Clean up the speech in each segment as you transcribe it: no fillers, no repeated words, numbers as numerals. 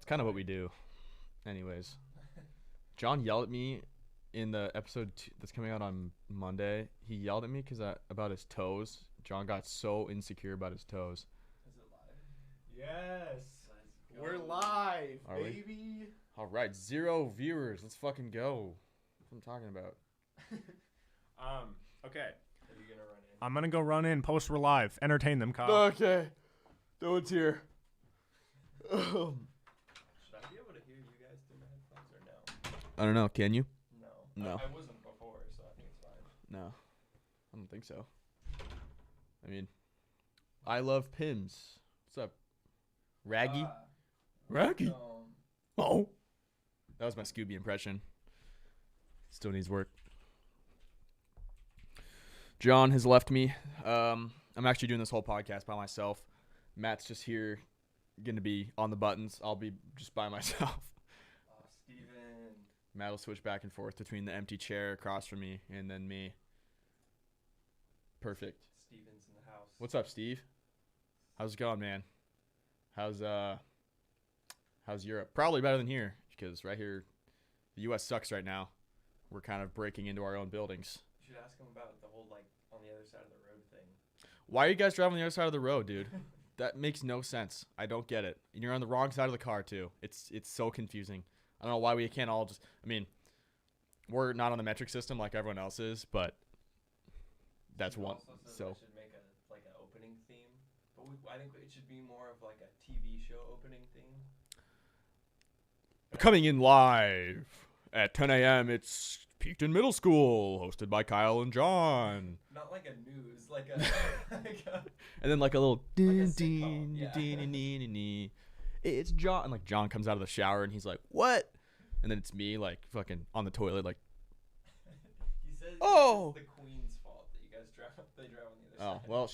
kind of what we do. Anyways, John yelled at me in the episode that's coming out on Monday. He yelled at me about his toes. John got so insecure about his toes. Is it live? Yes. We're live, Are we? baby. All right, 0 viewers. Let's fucking go. That's what I'm talking about. Okay. Are you gonna run in? I'm gonna go run in. Post we're live. Entertain them, Kyle. Okay. No one's here. Should I be able to hear you guys through my headphones or no? I don't know. Can you? No. No. I wasn't before, so I think it's fine. No. I don't think so. I mean, I love PIMS. What's up? Raggy? Raggy? Oh. That was my Scooby impression. Still needs work. John has left me. I'm actually doing this whole podcast by myself. Matt's just here, going to be on the buttons. I'll be just by myself. Steven. Matt will switch back and forth between the empty chair across from me and then me. Perfect. Steven's in the house. What's up, Steve? How's it going, man? How's Europe? Probably better than here because right here, the U.S. sucks right now. We're kind of breaking into our own buildings. You should ask him about the whole, on the other side of the road thing. Why are you guys driving on the other side of the road, dude? That makes no sense. I don't get it. And you're on the wrong side of the car, too. It's so confusing. I don't know why we can't all just... I mean, we're not on the metric system like everyone else is, but that's one. Also said So we should make an opening theme. But I think it should be more of like a TV show opening theme. coming in live at 10 a.m., it's Peaked in Middle School, hosted by Kyle and John. Not like a news, like a... And then like a little... Like a sitcom, yeah. It's John. And like John comes out of the shower and he's like, what? And then it's me like fucking on the toilet like, He says Oh! it's the Queen's fault that you guys drive on the other oh, side. well,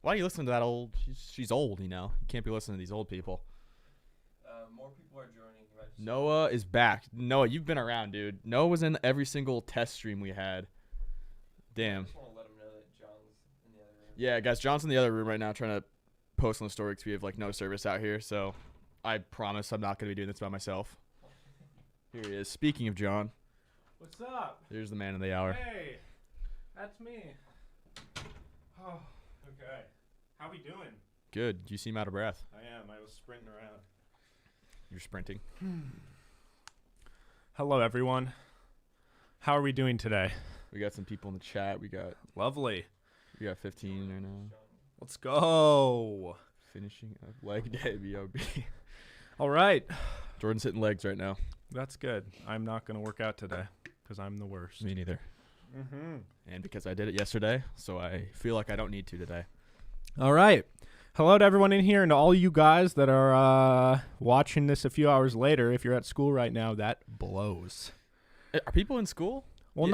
why are you listening to that old? She's old, you know. You can't be listening to these old people. More people are joining. Noah is back. Noah, you've been around, dude. Noah was in every single test stream we had. I Damn. just want to let him know that John's in the other room. Yeah, guys, John's in the other room right now trying to post on the story because we have like no service out here. So I promise I'm not going to be doing this by myself. Here he is. Speaking of John, What's up? here's the man of the hour. Hey, that's me. Oh, okay. How we doing? Good. You seem out of breath. I am. I was sprinting around. You're sprinting. Hello, everyone. How are we doing today? We got some people in the chat. We got Lovely. 15 right now. Let's go. Finishing up leg day, B.O.B. All right. Jordan's hitting legs right now. That's good. I'm not going to work out today because I'm the worst. Me neither. Mm-hmm. And because I did it yesterday, so I feel like I don't need to today. All right. Hello to everyone in here and to all you guys that are watching this a few hours later. If you're at school right now, that blows. Are people in school? Well,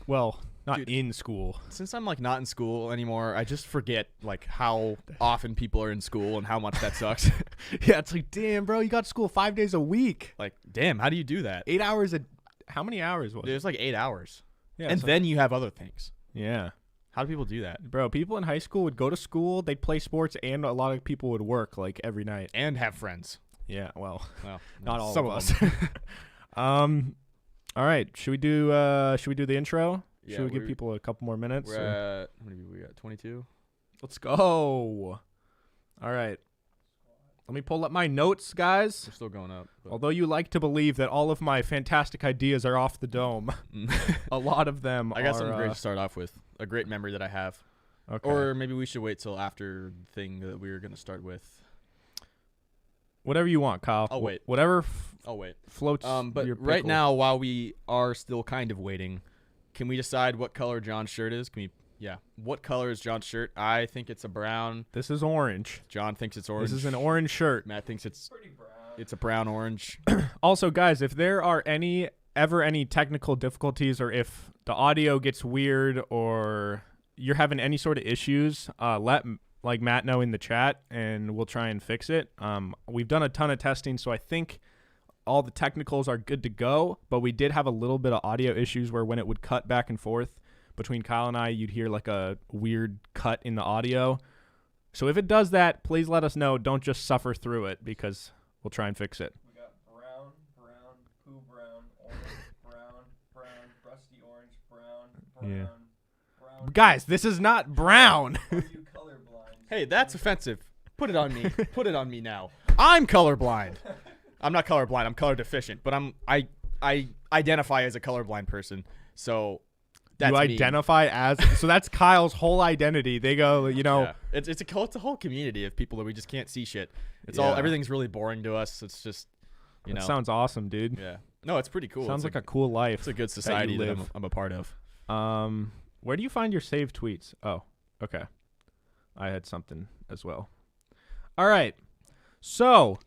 Yeah. not Dude. in school. Since I'm like not in school anymore, I just forget like how often people are in school and how much that sucks. Yeah, it's like, damn, bro, you got school 5 days a week. Like, damn, how do you do that? 8 hours how many hours was Dude, it? it's like 8 hours. Yeah, And so- then you have other things. yeah. How do people do that? Bro, people in high school would go to school, they'd play sports, and a lot of people would work like every night. And have friends. Yeah, well, Well, not all some of us. them. All right, should we do the intro? Yeah, Should we give people a couple more minutes? We're or- at, how many people we got? 22? Let's go. All right. Let me pull up my notes, guys. We're still going up. but- Although you like to believe that all of my fantastic ideas are off the dome, a lot of them I got are, something great to start off with. A great memory that I have. Okay. Or maybe we should wait till after the thing that we were going to start with. Whatever you want, Kyle. I'll wait. Whatever Oh, wait. floats But your right pickle. now, while we are still kind of waiting, can we decide what color John's shirt is? What color is John's shirt? I think it's a brown. This is orange. John thinks it's orange. This is an orange shirt. Matt thinks it's Pretty brown. a brown orange. Also, guys, if there are any technical difficulties or if the audio gets weird or you're having any sort of issues, let Matt know in the chat and we'll try and fix it. We've done a ton of testing, so I think all the technicals are good to go, but we did have a little bit of audio issues where when it would cut back and forth between Kyle and I, you'd hear like a weird cut in the audio. So if it does that, please let us know. Don't just suffer through it because We'll try and fix it. We got brown, poo brown, orange, brown, rusty orange, brown, Yeah. brown. Guys, this is not brown. Are you colorblind? Hey, that's offensive. Put it on me. Put it on me now. I'm colorblind. I'm not colorblind. I'm color deficient, but I identify as a colorblind person. So that's You me. identify as so that's Kyle's whole identity. They go, Yeah. It's a whole community of people that we just can't see shit. It's all Yeah. everything's really boring to us. It's just that sounds awesome, dude. yeah. No, it's pretty cool. Sounds it's like a cool life. it's a good society that live. I'm a part of. Where do you find your saved tweets? Oh, okay. I had something as well. All right. So,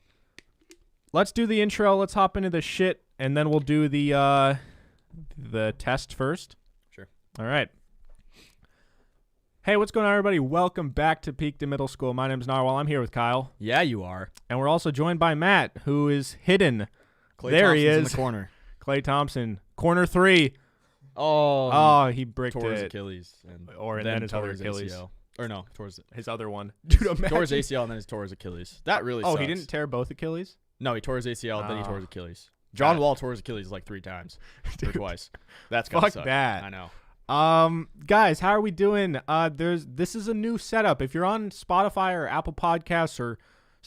let's do the intro. Let's hop into the shit, and then we'll do the test first. Sure. All right. Hey, what's going on, everybody? Welcome back to Peak to Middle School. My name's Narwhal. I'm here with Kyle. Yeah, you are. And we're also joined by Matt, who is hidden. Clay There Thompson's he in is. the corner. Clay Thompson, corner 3. Oh, Oh, he bricked tore his it. Achilles, and then his tore other Achilles. ACL. Or no, towards His other one. Dude, imagine. tore his ACL and then he tore his Achilles. That really Oh, sucks. he didn't tear both Achilles? No, he tore his ACL, then he tore Ah. his Achilles. John That- Wall tore his Achilles like 3 times or Dude. twice. That's gotta Fuck suck. that. I know. Guys, how are we doing? This is a new setup. If you're on Spotify or Apple Podcasts or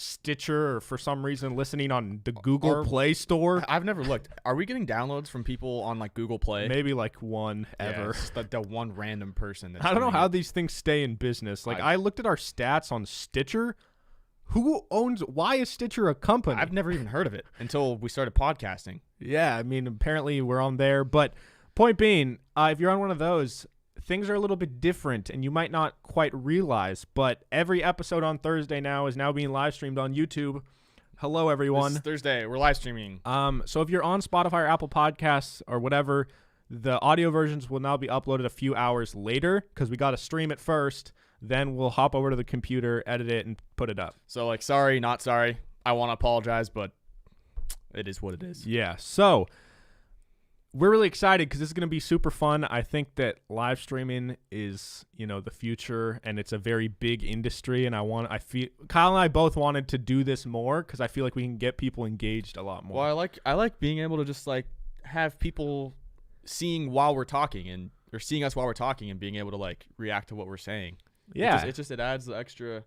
Stitcher, or for some reason listening on the Google Or- Play Store, I've never looked. Are we getting downloads from people on like Google Play? maybe like one Yeah, ever. it's just the one random person. That's I don't know doing how it. these things stay in business. Like I looked at our stats on Stitcher. Why is Stitcher a company? I've never even heard of it until we started podcasting. Yeah, I mean, apparently we're on there. But point being, if you're on one of those, things are a little bit different, and you might not quite realize. But every episode on Thursday now is now being live streamed on YouTube. Hello, everyone. This Thursday, we're live streaming. So if you're on Spotify or Apple Podcasts or whatever, the audio versions will now be uploaded a few hours later because we got to stream it first. Then we'll hop over to the computer, edit it, and put it up. So like, sorry, not sorry. I want to apologize, but it is what it is. Yeah. So we're really excited because this is going to be super fun. I think that live streaming is, the future, and it's a very big industry. And I feel Kyle and I both wanted to do this more because I feel like we can get people engaged a lot more. Well, I like being able to just like have people seeing while we're talking or seeing us while we're talking and being able to like react to what we're saying. Yeah. It adds the extra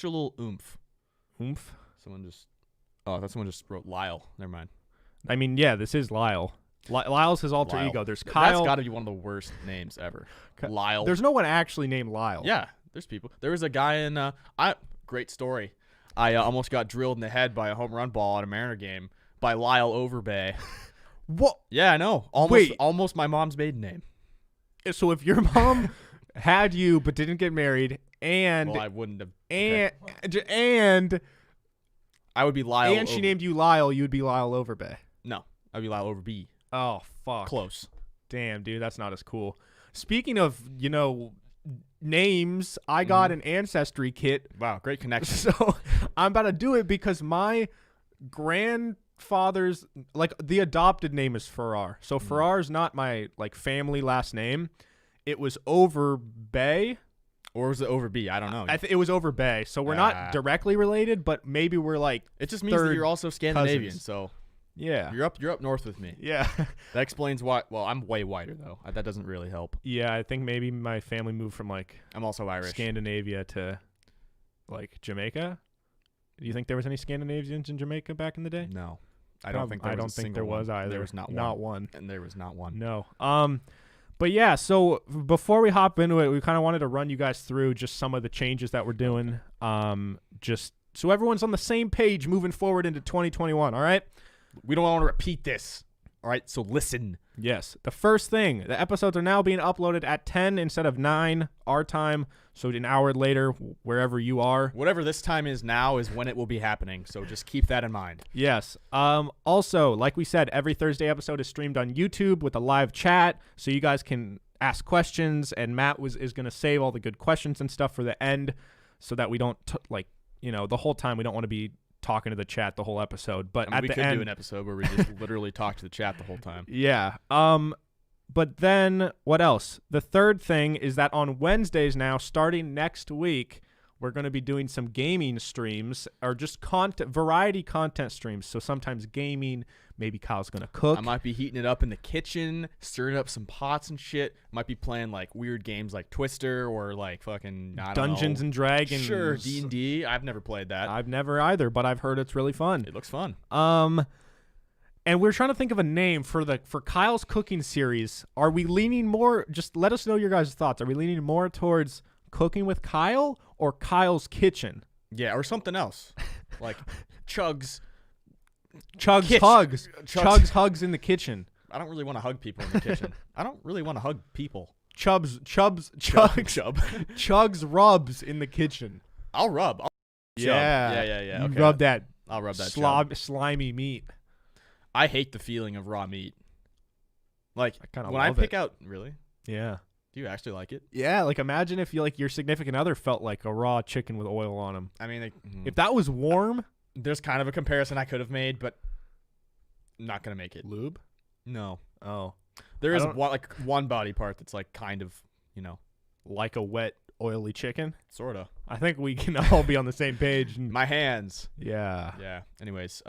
little oomph. Oomph. Someone just wrote Lyle. Never mind. I mean, yeah, this is Lyle. Lyle's his alter Lyle. ego. There's That's Kyle. got to be one of the worst names ever. Lyle. There's no one actually named Lyle. Yeah, there's people. There was a guy in great story. I almost got drilled in the head by a home run ball at a Mariner game by Lyle Overbay. What? Yeah, I know. Almost my mom's maiden name. So if your mom had you but didn't get married, and Well, I wouldn't have. and I would be Lyle. and she named you Lyle, you'd be Lyle Overbay. No, I'd be Lyle Overbee. Oh fuck. Close. Damn, dude, that's not as cool. Speaking of, names, I got an ancestry kit. Wow, great connection. So I'm about to do it because my grandfather's, the adopted name is Farrar. So Farrar's not my family last name. It was Overbay. Or was it Overbee? I don't know. It was Overbay. So we're not directly related, but maybe we're it just means that third you're also Scandinavian. cousins. So yeah. you're up north with me. Yeah. That explains why. Well, I'm way whiter though. That doesn't really help. Yeah, I think maybe my family moved from I'm also Irish. Scandinavia to Jamaica. Do you think there was any Scandinavians in Jamaica back in the day? No, I don't think there was. I don't think there was either. There was not one. And there was not one. No. But yeah, so before we hop into it, we kind of wanted to run you guys through just some of the changes that we're doing. Just so everyone's on the same page moving forward into 2021, all right? We don't want to repeat this. All right, so listen. Yes. The first thing, the episodes are now being uploaded at 10 instead of 9 our time, so an hour later, wherever you are. Whatever this time is now is when it will be happening, so just keep that in mind. Yes. Also, like we said, every Thursday episode is streamed on YouTube with a live chat, so you guys can ask questions, and Matt is going to save all the good questions and stuff for the end so that we don't, the whole time we don't want to be talking to the chat the whole episode. But at we the could end, do an episode where we just literally talk to the chat the whole time. Yeah. But then what else? The third thing is that on Wednesdays now, starting next week, we're going to be doing some gaming streams or just variety content streams. So sometimes gaming, maybe Kyle's going to cook. I might be heating it up in the kitchen, stirring up some pots and shit. Might be playing like weird games like Twister or like fucking Dungeons and Dragons. Sure, D&D. I've never played that. I've never either, but I've heard it's really fun. It looks fun. And we're trying to think of a name for Kyle's cooking series. Are we leaning more? Just let us know your guys' thoughts. Are we leaning more towards Cooking with Kyle or Kyle's Kitchen? Yeah, or something else. Like Chugs Hugs in the kitchen. I don't really want to hug people in the kitchen. I don't really want to hug people. Chugs rubs in the kitchen. I'll rub. Yeah. Yeah. Okay. Rub that. I'll rub that slimy meat. I hate the feeling of raw meat. Like I kind of when I pick out, really? Yeah. Do you actually like it? Yeah, like imagine if your significant other felt like a raw chicken with oil on him. I mean, if that was warm, there's kind of a comparison I could have made, but I'm not gonna make it. Lube? No. Oh, there is one body part that's like kind of, like a wet, oily chicken. Sorta. I think we can all be on the same page. My hands. Yeah. Yeah. Anyways,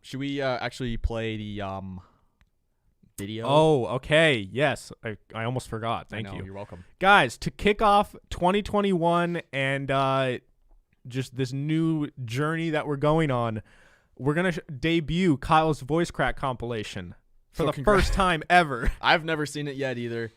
should we actually play the video? Oh, okay. Yes. I almost forgot. Thank you. You're welcome. Guys, to kick off 2021 and just this new journey that we're going on, we're going to debut Kyle's voice crack compilation for the first time ever. I've never seen it yet either.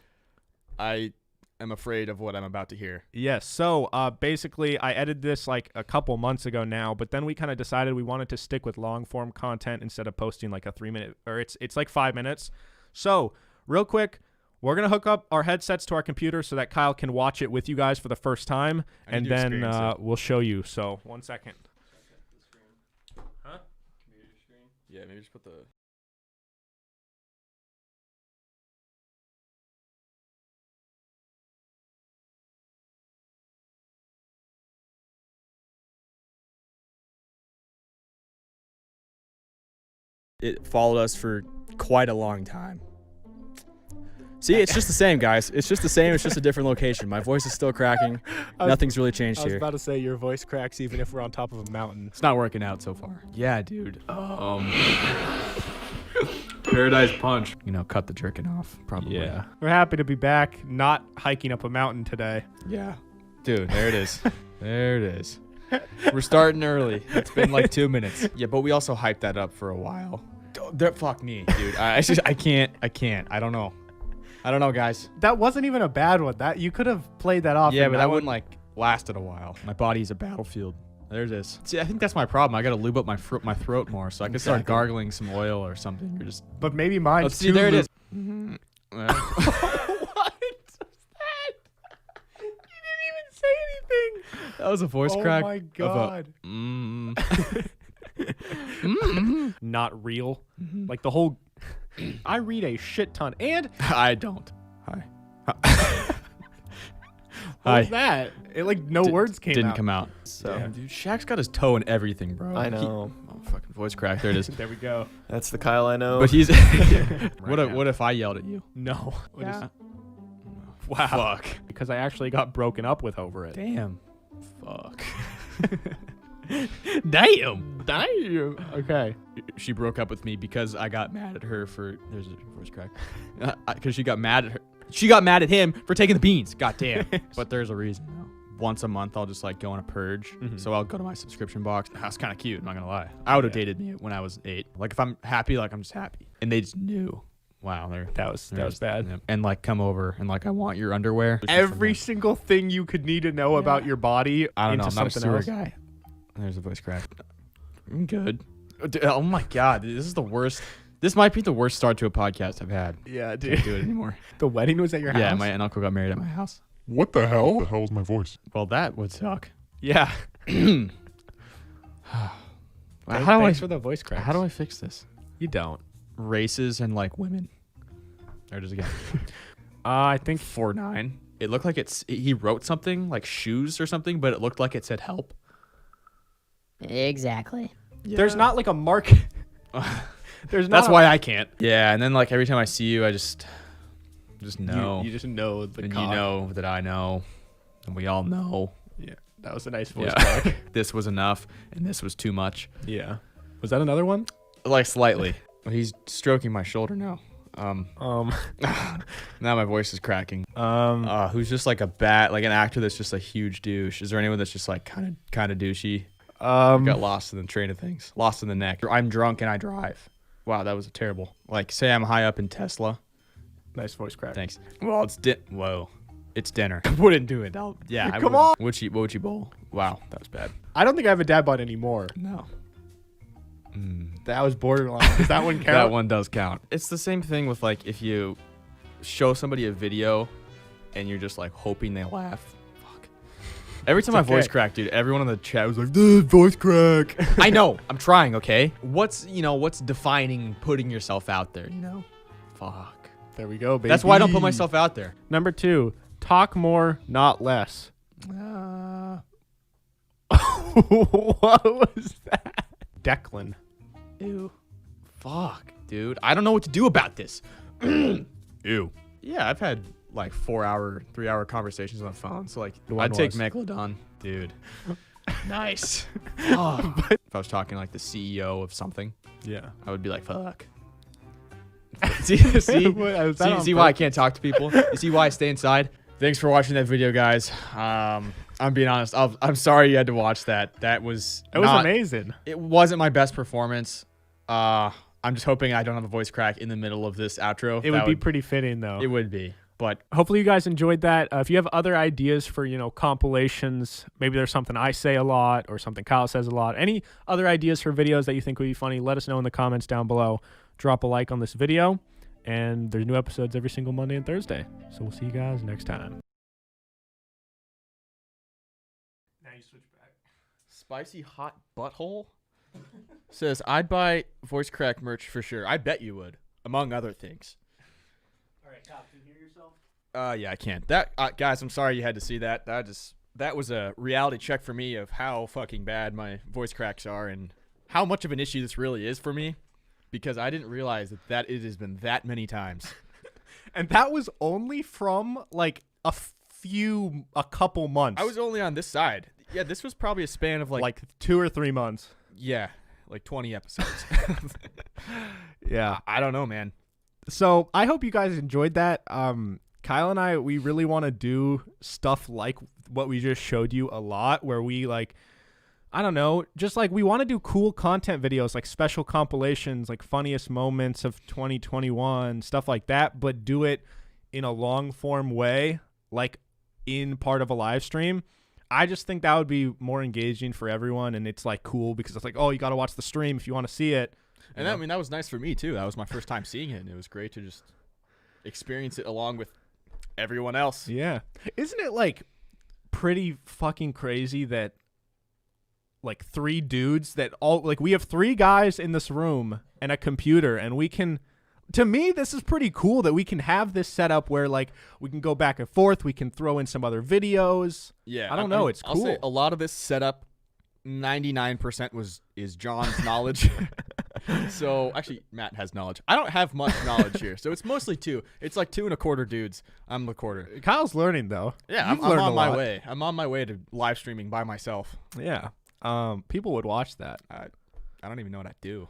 I am afraid of what I'm about to hear. Yes. So basically, I edited this like a couple months ago now, but then we kind of decided we wanted to stick with long form content instead of posting like a 3-minute, or it's like 5 minutes. So real quick, we're going to hook up our headsets to our computer so that Kyle can watch it with you guys for the first time, and then we'll show you. So 1 second. Huh? Computer screen? Yeah, maybe just put the... It followed us for quite a long time. See, it's just the same, guys. It's just the same. It's just a different location. My voice is still cracking. Nothing's really changed here. I was about to say your voice cracks even if we're on top of a mountain. It's not working out so far. Yeah, dude. Paradise Punch. Cut the jerking off, probably. Yeah. We're happy to be back, not hiking up a mountain today. Yeah. Dude, there it is. There it is. We're starting early. It's been like 2 minutes. Yeah, but we also hyped that up for a while. Fuck me, dude. I can't. I don't know. I don't know, guys. That wasn't even a bad one. That you could have played that off. Yeah, but that wouldn't like lasted a while. My body's a battlefield. There it is. See, I think that's my problem. I got to lube up my throat more, so I can start gargling some oil or something. Or just. But maybe mine. Let's see. There it is. What was that? You didn't even say anything. That was a voice crack. Oh my god. Not real. Like the whole. I read a shit ton, and I don't. Hi. What was that? It no words came out. Didn't come out. So, damn, dude, Shaq's got his toe in everything, bro. I know. Fucking voice crack. There it is. There we go. That's the Kyle I know. But he's. What if I yelled at you? No. Yeah. Wow. Fuck. Because I actually got broken up with over it. Damn. Fuck. Damn. Okay. She broke up with me because I got mad at her for. There's a voice crack. Because she got mad at her. She got mad at him for taking the beans. God damn. But there's a reason though. Once a month, I'll just go on a purge. Mm-hmm. So I'll go to my subscription box. That's kind of cute. I'm not gonna lie. I would have dated me when I was 8. Like if I'm happy, I'm just happy. And they just knew. Wow, that was bad. Yeah. And come over and I want your underwear. Every single thing you could need to know about your body. I don't know. I'm not a sewer else. guy. There's a voice crack. I'm good. Oh my god, this is the worst. This might be the worst start to a podcast I've had. Yeah, dude. Can't do it anymore. The wedding was at your house? Yeah, my aunt and uncle got married at my house. What the hell? What the hell is my voice? Well, that would suck. Yeah. Thanks for the voice crack. How do I fix this? You don't. Races and women. There it is again. I think 4-9. It looked like he wrote something like shoes or something, but it looked like it said help. Exactly. Yeah. There's not a mark. That's why I can't. Yeah, and then every time I see you, I just know. You just know the and cock. You know that I know, and we all know. Yeah. That was a nice voice Yeah. crack. This was enough, and this was too much. Yeah. Was that another one? Like slightly. He's stroking my shoulder now. Now my voice is cracking. Who's just like an actor that's just a huge douche? Is there anyone that's just like kind of douchey? Got lost in the train of things, lost in the neck. I'm drunk and I drive. Wow, that was terrible. Like, say I'm high up in Tesla. Nice voice crack. Thanks. Well, it's dinner. I wouldn't do it. I Come on. What would you bowl? Wow, that was bad. I don't think I have a dad bod anymore. No. That was borderline. Does that one count? That one does count. It's the same thing with like if you show somebody a video and you're just like hoping they laugh. Fuck. Every time my voice cracked, dude, everyone in the chat was like, "Dude, voice crack." I know. I'm trying, okay? What's defining putting yourself out there, you know? Fuck. There we go, baby. That's why I don't put myself out there. Number 2, talk more, not less. What was that? Declan. Ew. Fuck, dude. I don't know what to do about this. Ew. Yeah, I've had like 3-hour conversations on the phone. So like, One I'd take was. Megalodon, dude. Nice. Oh. If I was talking like the CEO of something, Yeah. I would be like, fuck. see why I can't talk to people? You see why I stay inside? Thanks for watching that video, guys. I'm being honest. I'm sorry you had to watch that. It was amazing. It wasn't my best performance. I'm just hoping I don't have a voice crack in the middle of this outro. It would be pretty fitting, though. It would be. But hopefully you guys enjoyed that. If you have other ideas for, compilations, maybe there's something I say a lot or something Kyle says a lot. Any other ideas for videos that you think would be funny, let us know in the comments down below. Drop a like on this video. And there's new episodes every single Monday and Thursday. So we'll see you guys next time. Now you switch back. Spicy hot butthole says, I'd buy voice crack merch for sure. I bet you would, among other things. All right, Kyle, can you hear yourself? Yeah, I can't. That guys, I'm sorry you had to see that. That was a reality check for me of how fucking bad my voice cracks are and how much of an issue this really is for me, because I didn't realize that it has been that many times. And that was only from like a couple months. I was only on this side. Yeah, this was probably a span of like 2 or 3 months. Yeah, like 20 episodes. Yeah. I don't know, man. So I hope you guys enjoyed that. Kyle and I, we really want to do stuff like what we just showed you a lot, where we like, I don't know, just like we want to do cool content videos, like special compilations, like funniest moments of 2021, stuff like that, but do it in a long form way, like in part of a live stream. I just think that would be more engaging for everyone, and it's like cool because it's like, oh, you got to watch the stream if you want to see it. And I mean, that was nice for me too. That was my first time seeing it, and it was great to just experience it along with everyone else. Yeah. Isn't it like pretty fucking crazy that like 3 dudes that all like we have 3 guys in this room and a computer, and we can, to me, this is pretty cool that we can have this setup where like we can go back and forth. We can throw in some other videos. Yeah. I don't know. It's I'll cool. say a lot of this setup, 99% is John's knowledge. So actually, Matt has knowledge. I don't have much knowledge here, so it's mostly 2. It's like 2 1/4 dudes. I'm the quarter. Kyle's learning though. Yeah, You've I'm learned on a my lot. way. I'm on my way to live streaming by myself. Yeah. People would watch that. I don't even know what I do.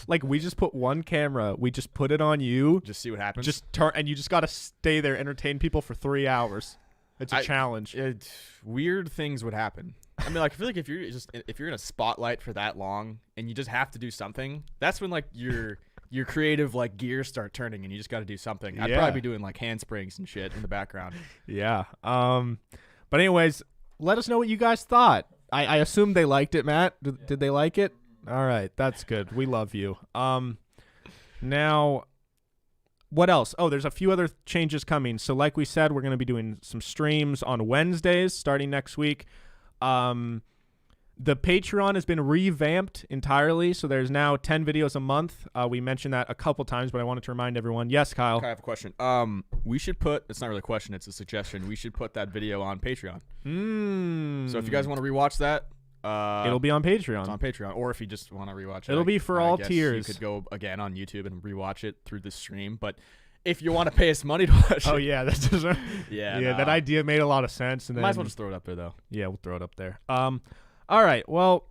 Like we just put one camera, we just put it on you, Just see what happens. just turn, and you just got to stay there, entertain people for 3 hours. It's a challenge. Weird things would happen. I mean, like I feel like if you're in a spotlight for that long and you just have to do something, that's when like your creative like gears start turning and you just got to do something. I'd Yeah. probably be doing like handsprings and shit in the background. Yeah. But anyways, let us know what you guys thought. I assume they liked it, Matt. Did they like it? All right, that's good. We love you. Now, what else? Oh, there's a few other changes coming. So like we said, we're going to be doing some streams on Wednesdays starting next week. The Patreon has been revamped entirely, so there's now 10 videos a month. We mentioned that a couple times, but I wanted to remind everyone. Yes, Kyle. Okay, I have a question. We should put, it's not really a question, it's a suggestion. We should put that video on Patreon. So if you guys want to rewatch that, it'll be on Patreon. it's on Patreon. Or if you just want to rewatch it, It'll be for all guess tiers. You could go again on YouTube and rewatch it through the stream. But if you want to pay us money to watch Oh it. yeah, that's just Yeah, yeah. no. That idea made a lot of sense. And then Might as well just throw it up there, though. yeah, we'll throw it up there. All right. Well,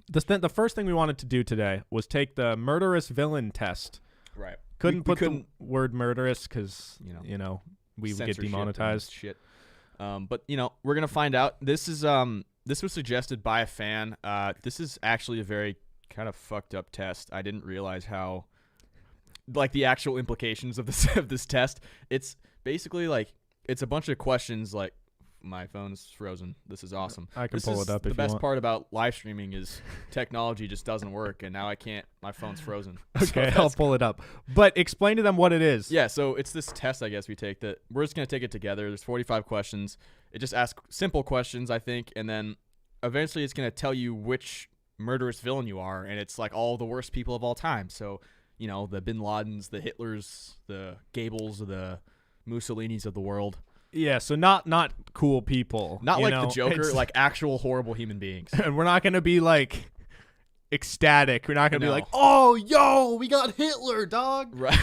the first thing we wanted to do today was take the murderous villain test. Right. Couldn't We put the word murderous because you know we would get censorship and demonetized. shit. But we're gonna find out. This was suggested by a fan. This is actually a very kind of fucked up test. I didn't realize how, like, the actual implications of this test. It's basically like it's a bunch of questions. Like, my phone's frozen. This is awesome. I can pull it up if you want. The best part about live streaming is technology just doesn't work, and now I can't. My phone's frozen. Okay, I'll pull it up. But explain to them what it is. Yeah, so it's this test, I guess, we take that we're just going to take it together. There's 45 questions. It just asks simple questions, I think, and then eventually it's going to tell you which murderous villain you are, and it's like all the worst people of all time. So, the Bin Ladens, the Hitlers, the Gables, the Mussolinis of the world. Yeah, so not cool people. Not like the it's- Joker, like actual horrible human beings. and we're not going to be like ecstatic. We're not going to be No. like, "Oh, yo, we got Hitler, dog." Right.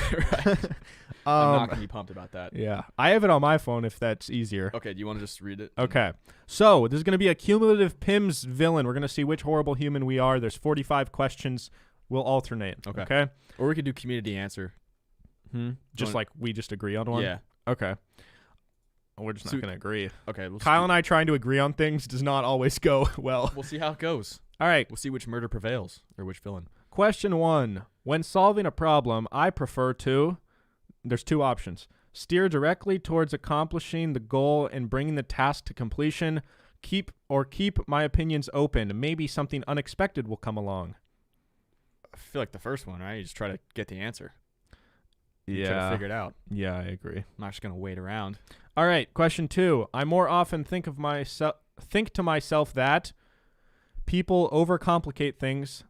I'm not going to be pumped about that. Yeah, I have it on my phone if that's easier. Okay, do you want to just read it? Okay. So, there's going to be a cumulative PIMS villain. We're going to see which horrible human we are. There's 45 questions. We'll alternate. Okay. Or we could do community answer. Just like we just agree on one? Yeah. Okay. We're just So- not going to agree. Okay. Kyle and I trying to agree on things does not always go well. We'll see how it goes. All right. We'll see which murder prevails or which villain. Question 1. When solving a problem, I prefer to... There's 2 options. Steer directly towards accomplishing the goal and bringing the task to completion. Keep my opinions open. Maybe something unexpected will come along. I feel like the first one, right? You just try to get the answer. Try to Yeah. figure it out. Yeah, I agree. I'm not just gonna wait around. All right, question 2. I more often think to myself that people overcomplicate things.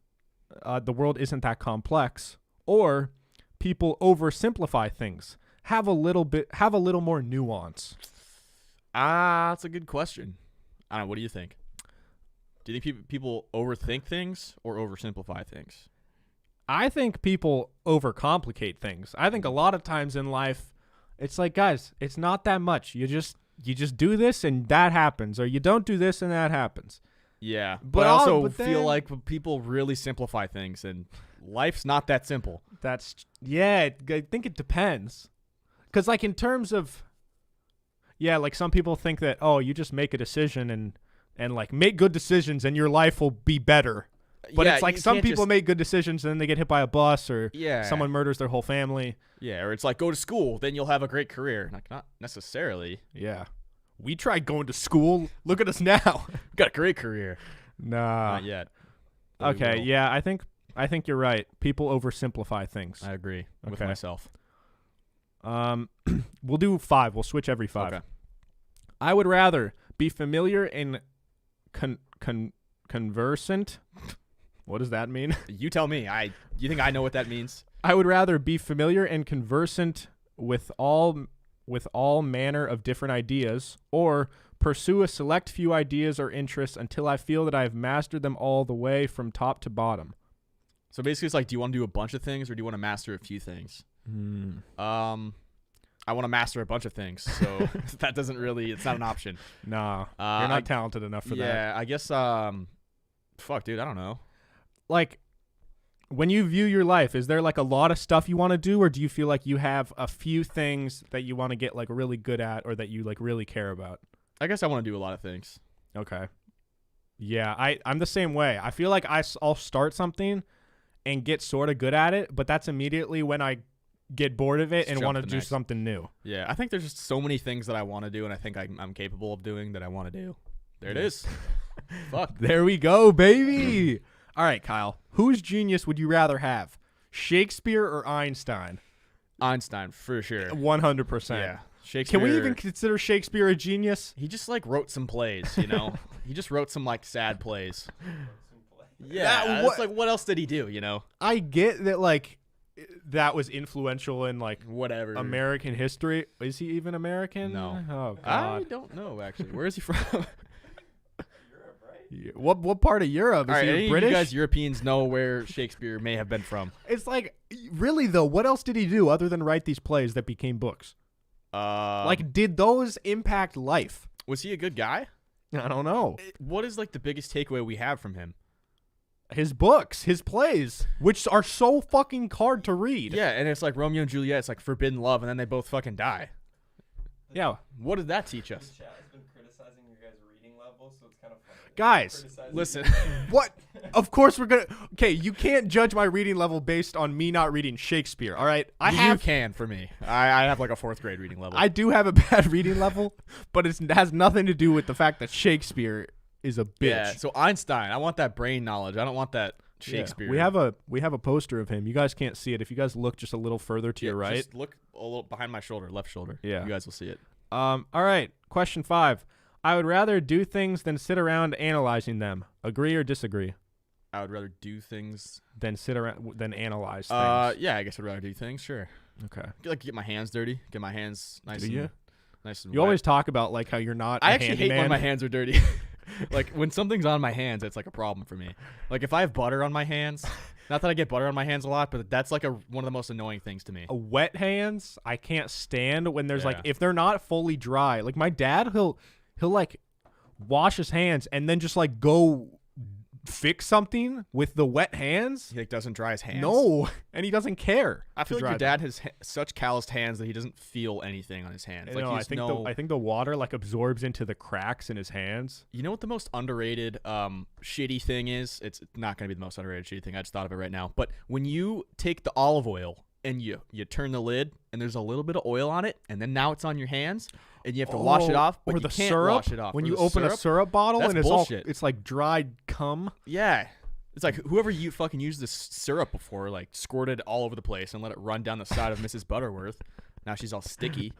The world isn't that complex, or people oversimplify things. Have a little more nuance. That's a good question. I don't know. What do you think? Do you think people overthink things or oversimplify things? I think people overcomplicate things. I think a lot of times in life, it's like, guys, it's not that much. You just do this and that happens, or you don't do this and that happens. Yeah, But but I also but feel then- like people really simplify things, and life's not that simple. I think it depends. Because, like, in terms of, like some people think that, oh, you just make a decision and like make good decisions and your life will be better. But it's like you some can't people just- make good decisions and then they get hit by a bus or Yeah. someone murders their whole family. Yeah, or it's like go to school, then you'll have a great career. Like, not necessarily. Yeah. We tried going to school. Look at us now. Got a great career. Nah. Not yet. But we Okay, will. yeah, I think you're right. People oversimplify things. I agree with Okay. myself. We'll do 5. We'll switch every 5. Okay. I would rather be familiar and conversant. What does that mean? You tell me. You think I know what that means? I would rather be familiar and conversant with all manner of different ideas, or pursue a select few ideas or interests until I feel that I have mastered them all the way from top to bottom. So basically, it's like, do you want to do a bunch of things or do you want to master a few things? I want to master a bunch of things, so that doesn't really. It's not an option. Nah, you're not talented enough for that. Yeah, I guess. Fuck, dude, I don't know. Like, when you view your life, is there like a lot of stuff you want to do, or do you feel like you have a few things that you want to get like really good at, or that you like really care about? I guess I want to do a lot of things. Okay. Yeah, I'm the same way. I feel like I'll start something and get sort of good at it, but that's immediately when I get bored of it Just and jump want to to the do next. something new. Yeah, I think there's just so many things that I want to do, and I think I'm capable of doing that I want to do. There it is. Fuck. There we go, baby. All right, Kyle. Whose genius would you rather have? Shakespeare or Einstein? Einstein, for sure. 100%. Yeah. Shakespeare. Can we even consider Shakespeare a genius? He just like wrote some plays, you know. He just wrote some like sad plays. Yeah, That- it's like what else did he do? You know, I get that, like, that was influential in, like, whatever. American history. Is he even American? No. Oh, I God. don't know actually. Where is he from? Europe, right? What part of Europe? Is All right, he any of British? you guys Europeans know where Shakespeare may have been from? It's like, really though, what else did he do other than write these plays that became books? Like, did those impact life? Was he a good guy? I don't know. What is like the biggest takeaway we have from him? His books, his plays, which are so fucking hard to read. Yeah, and it's like Romeo and Juliet. It's like forbidden love, and then they both fucking die. Yeah. What did that teach us? The chat has been criticizing your guys' reading level, so it's kind of funny. Guys, Criticizing listen. What? Of course we're gonna. Okay, you can't judge my reading level based on me not reading Shakespeare. All right, You can for me. I have like a 4th grade reading level. I do have a bad reading level, but it has nothing to do with the fact that Shakespeare is a bitch. Yeah. So Einstein, I want that brain knowledge. I don't want that Yeah. Shakespeare. We have a poster of him. You guys can't see it. If you guys look just a little further to your right. Just look a little behind my shoulder, left shoulder. Yeah. You guys will see it. All right. Question 5. I would rather do things than sit around analyzing them. Agree or disagree? I would rather do things Than sit around than analyze things. Yeah, I guess I'd rather do things. Sure. Okay. Like get my hands dirty, get my hands nice Do and you? nice and You wet. always talk about like how you're not. I a actually hate when handyman. my hands are dirty. Like when something's on my hands, it's like a problem for me. Like if I have butter on my hands, not that I get butter on my hands a lot, but that's like one of the most annoying things to me. Wet hands, I can't stand when there's like Yeah. if they're not fully dry. Like my dad, he'll like wash his hands and then just like go fix something with the wet hands. He like doesn't dry his hands. No, and he doesn't care. I to feel like dry your them. dad has such calloused hands that he doesn't feel anything on his hands. Like No, I he's think no. I think the water like absorbs into the cracks in his hands. You know what the most underrated shitty thing is? It's not going to be the most underrated shitty thing. I just thought of it right now. But when you take the olive oil and you turn the lid and there's a little bit of oil on it and then now it's on your hands and you have to wash it off, but or you the can't syrup. wash it off. When Or you the open a syrup bottle That's and it's bullshit. all it's like dried cum. Yeah. It's like whoever you fucking used this syrup before, like squirted all over the place and let it run down the side of Mrs. Butterworth. Now she's all sticky.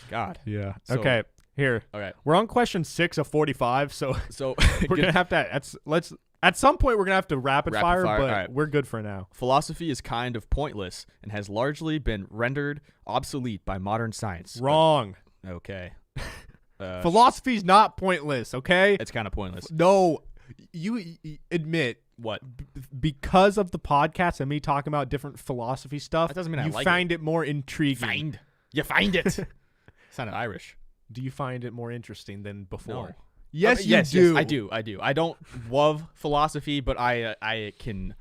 God. Yeah. So- Okay. Here. Okay. We're on question 6 of 45, so So we're gonna have to. Let's. At some point, we're gonna have to rapid fire, but alright. we're good for now. philosophy is kind of pointless and has largely been rendered obsolete by modern science. Wrong. Okay. Philosophy's not pointless. Okay. It's kind of pointless. No, you admit What? because of the podcast and me talking about different philosophy stuff. That doesn't mean I you like find it more intriguing. You find it. Sounded Irish. Do you find it more interesting than before? No. Yes, you yes, do. Yes, I do. I don't love philosophy, but I can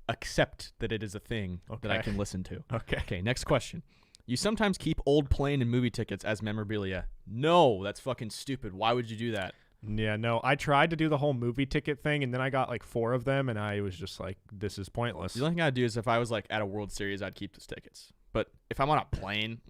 accept that it is a thing that I Okay. can listen to. Okay. Okay, next question. You sometimes keep old plane and movie tickets as memorabilia. No, that's fucking stupid. Why would you do that? Yeah, no. I tried to do the whole movie ticket thing, and then I got like 4 of them, and I was just like, "This is pointless." The only thing I'd do is if I was like at a World Series, I'd keep those tickets. But if I'm on a plane,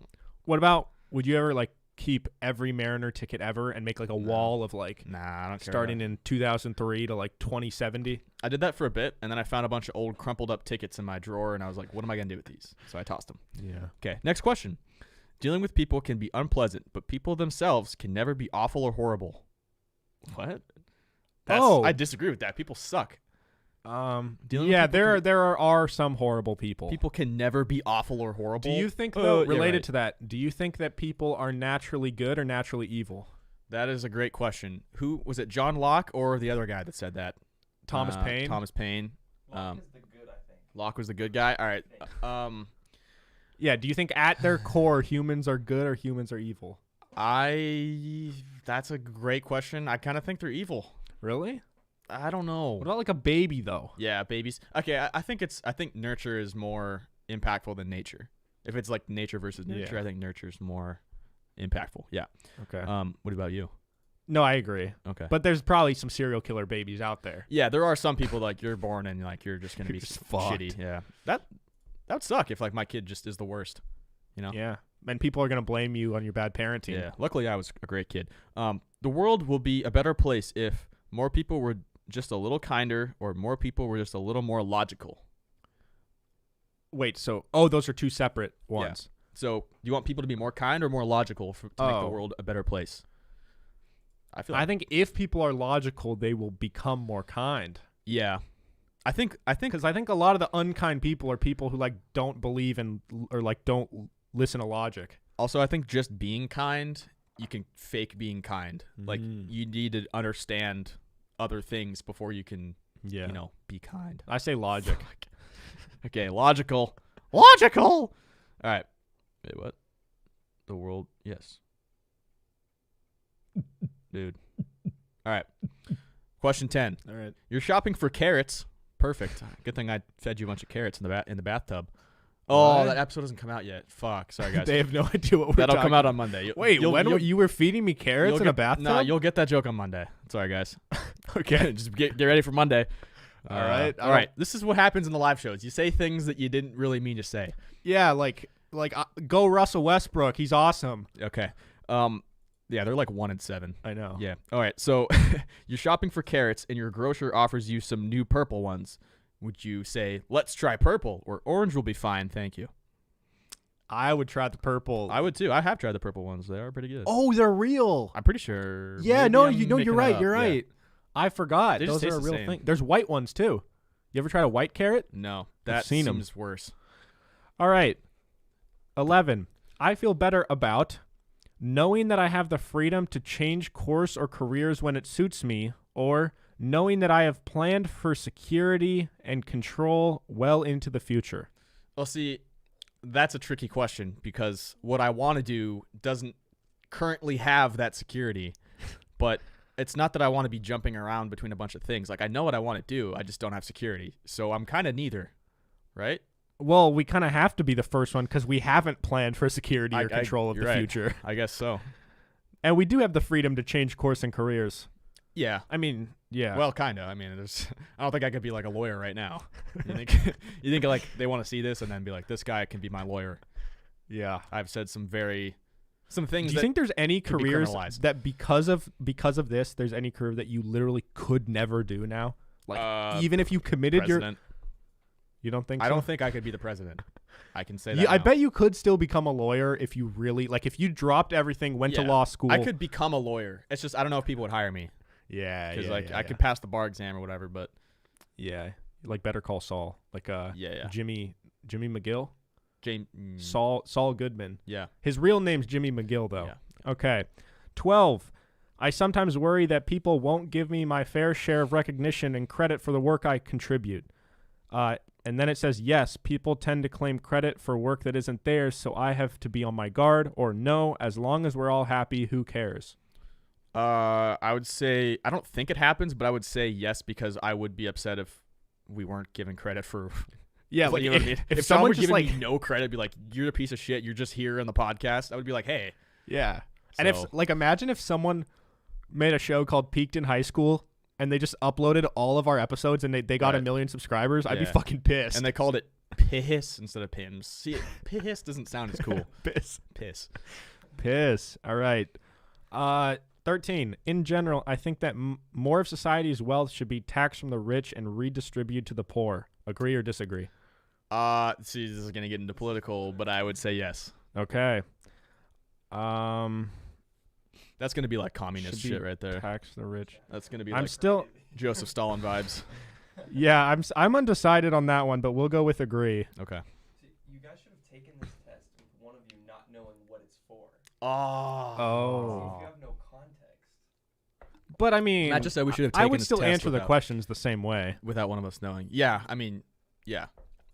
What about? Would you ever like keep every Mariner ticket ever and make like a wall of like nah, I don't care. starting in 2003 to like 2070? I did that for a bit, and then I found a bunch of old crumpled up tickets in my drawer, and I was like, what am I going to do with these? So I tossed them. Yeah. Okay, next question. Dealing with people can be unpleasant, but people themselves can never be awful or horrible. What? I disagree with that. People suck. Dealing with Yeah, people there are some horrible people. People can never be awful or horrible. Do you think though, Yeah, related right. to that, do you think that people are naturally good or naturally evil? That is a great question. Who was it? John Locke or the other guy that said that? Thomas Paine? Thomas Paine. Locke is the good, I think. Locke was the good guy. All right. Yeah, do you think at their core humans are good or humans are evil? That's a great question. I kind of think they're evil. Really? I don't know. What about like a baby though? Yeah, babies. Okay, I think nurture is more impactful than nature. If it's like nature versus nurture, Yeah. I think nurture is more impactful. Yeah. Okay. What about you? No, I agree. Okay. But there's probably some serial killer babies out there. Yeah, there are some people like you're born and like you're just gonna You're be just fucked. shitty. Yeah. That would suck if like my kid just is the worst. You know. Yeah. And people are going to blame you on your bad parenting. Yeah. Luckily, I was a great kid. The world will be a better place if more people were just a little kinder or more people were just a little more logical. Wait, so those are two separate ones. So, do you want people to be more kind or more logical to make the Oh. world a better place? I think if people are logical, they will become more kind. Yeah. I think Because I think a lot of the unkind people are people who like don't believe in or like don't listen to logic. also I think just being kind, you can fake being kind. Like Mm. you need to understand other things before you can, Yeah. you know, be kind. I say logic. Okay, logical. Logical! All right. Wait, what? The world, yes. Dude. All right. Question 10. All right. You're shopping for carrots. Perfect. Good thing I fed you a bunch of carrots in the bathtub. Oh, What? that episode doesn't come out yet. Fuck. Sorry, guys. They have no idea what we're That'll talking come out on Monday. Wait, you were feeding me carrots in a bathtub? Nah, you'll get that joke on Monday. Sorry, guys. Okay. Just get ready for Monday. All right. All right. This is what happens in the live shows. You say things that you didn't really mean to say. Yeah, go Russell Westbrook. He's awesome. Okay. Yeah, they're like 1-7. I know. Yeah. All right. So you're shopping for carrots, and your grocer offers you some new purple ones. Would you say, "Let's try purple," or "Orange will be fine, thank you"? I would try the purple. I would too. I have tried the purple ones. They are pretty good. Oh, they're real. I'm pretty sure. Yeah, Maybe no, I'm you're making right. that You're up. Yeah. right. I forgot. They just Those are a taste the real same. thing. There's white ones too. You ever tried a white carrot? No, I've that seen 'em. seems worse. All right. 11. I feel better about knowing that I have the freedom to change course or careers when it suits me, or knowing that I have planned for security and control well into the future. Well, see, that's a tricky question because what I want to do doesn't currently have that security, but it's not that I want to be jumping around between a bunch of things. Like, I know what I want to do. I just don't have security. So I'm kind of neither, right? Well, we kind of have to be the first one because we haven't planned for security or control of you're the right. future. I guess so. And we do have the freedom to change course and careers. Yeah. I mean, yeah. Well, kind of. I mean, I don't think I could be like a lawyer right now. You think you think like they want to see this and then be like, this guy can be my lawyer. yeah. I've said some things. Do you think there's any could be careers criminalized. that because of this, there's any career that you literally could never do now? Like even if you committed president? you don't think so? I don't think I could be the president. I can say that. I now. bet you could still become a lawyer if you really if you dropped everything, went to Yeah. law school. I could become a lawyer. It's just I don't know if people would hire me Yeah, because yeah, I could pass the bar exam or whatever. But yeah, like Better Call Saul, yeah. Jimmy McGill, James Saul Goodman. Yeah. His real name's Jimmy McGill though. Yeah. Okay. 12. I sometimes worry that people won't give me my fair share of recognition and credit for the work I contribute. And then it says, yes, people tend to claim credit for work that isn't theirs, so I have to be on my guard, or no, as long as we're all happy, who cares? I would say I don't think it happens, but I would say yes because I would be upset if we weren't given credit for. Yeah, you know what I mean? If someone someone just giving me no credit, be like, "You're a piece of shit. You're just here on the podcast." I would be like, "Hey." Yeah. And if imagine if someone made a show called Peaked in High School and they just uploaded all of our episodes and they got Right. 1 million subscribers, I'd be Yeah. fucking pissed. and they called it PIS instead of PIMS. See, PIS doesn't sound as cool. Piss. Piss. All right. 13. In general, I think that more of society's wealth should be taxed from the rich and redistributed to the poor. Agree or disagree? See, this is gonna get into political, but I would say yes. Okay. That's gonna be like communist Should be shit right there. Tax the rich. That's gonna be I'm like still Joseph Stalin vibes. Yeah, I'm undecided on that one, but we'll go with agree. Okay. See, you guys should have taken this test with one of you not knowing what it's for. Oh. See, if you have no context. But I mean, Matt just said we should have taken I would this still test answer the without- questions the same way. without one of us knowing. Yeah, I mean, yeah.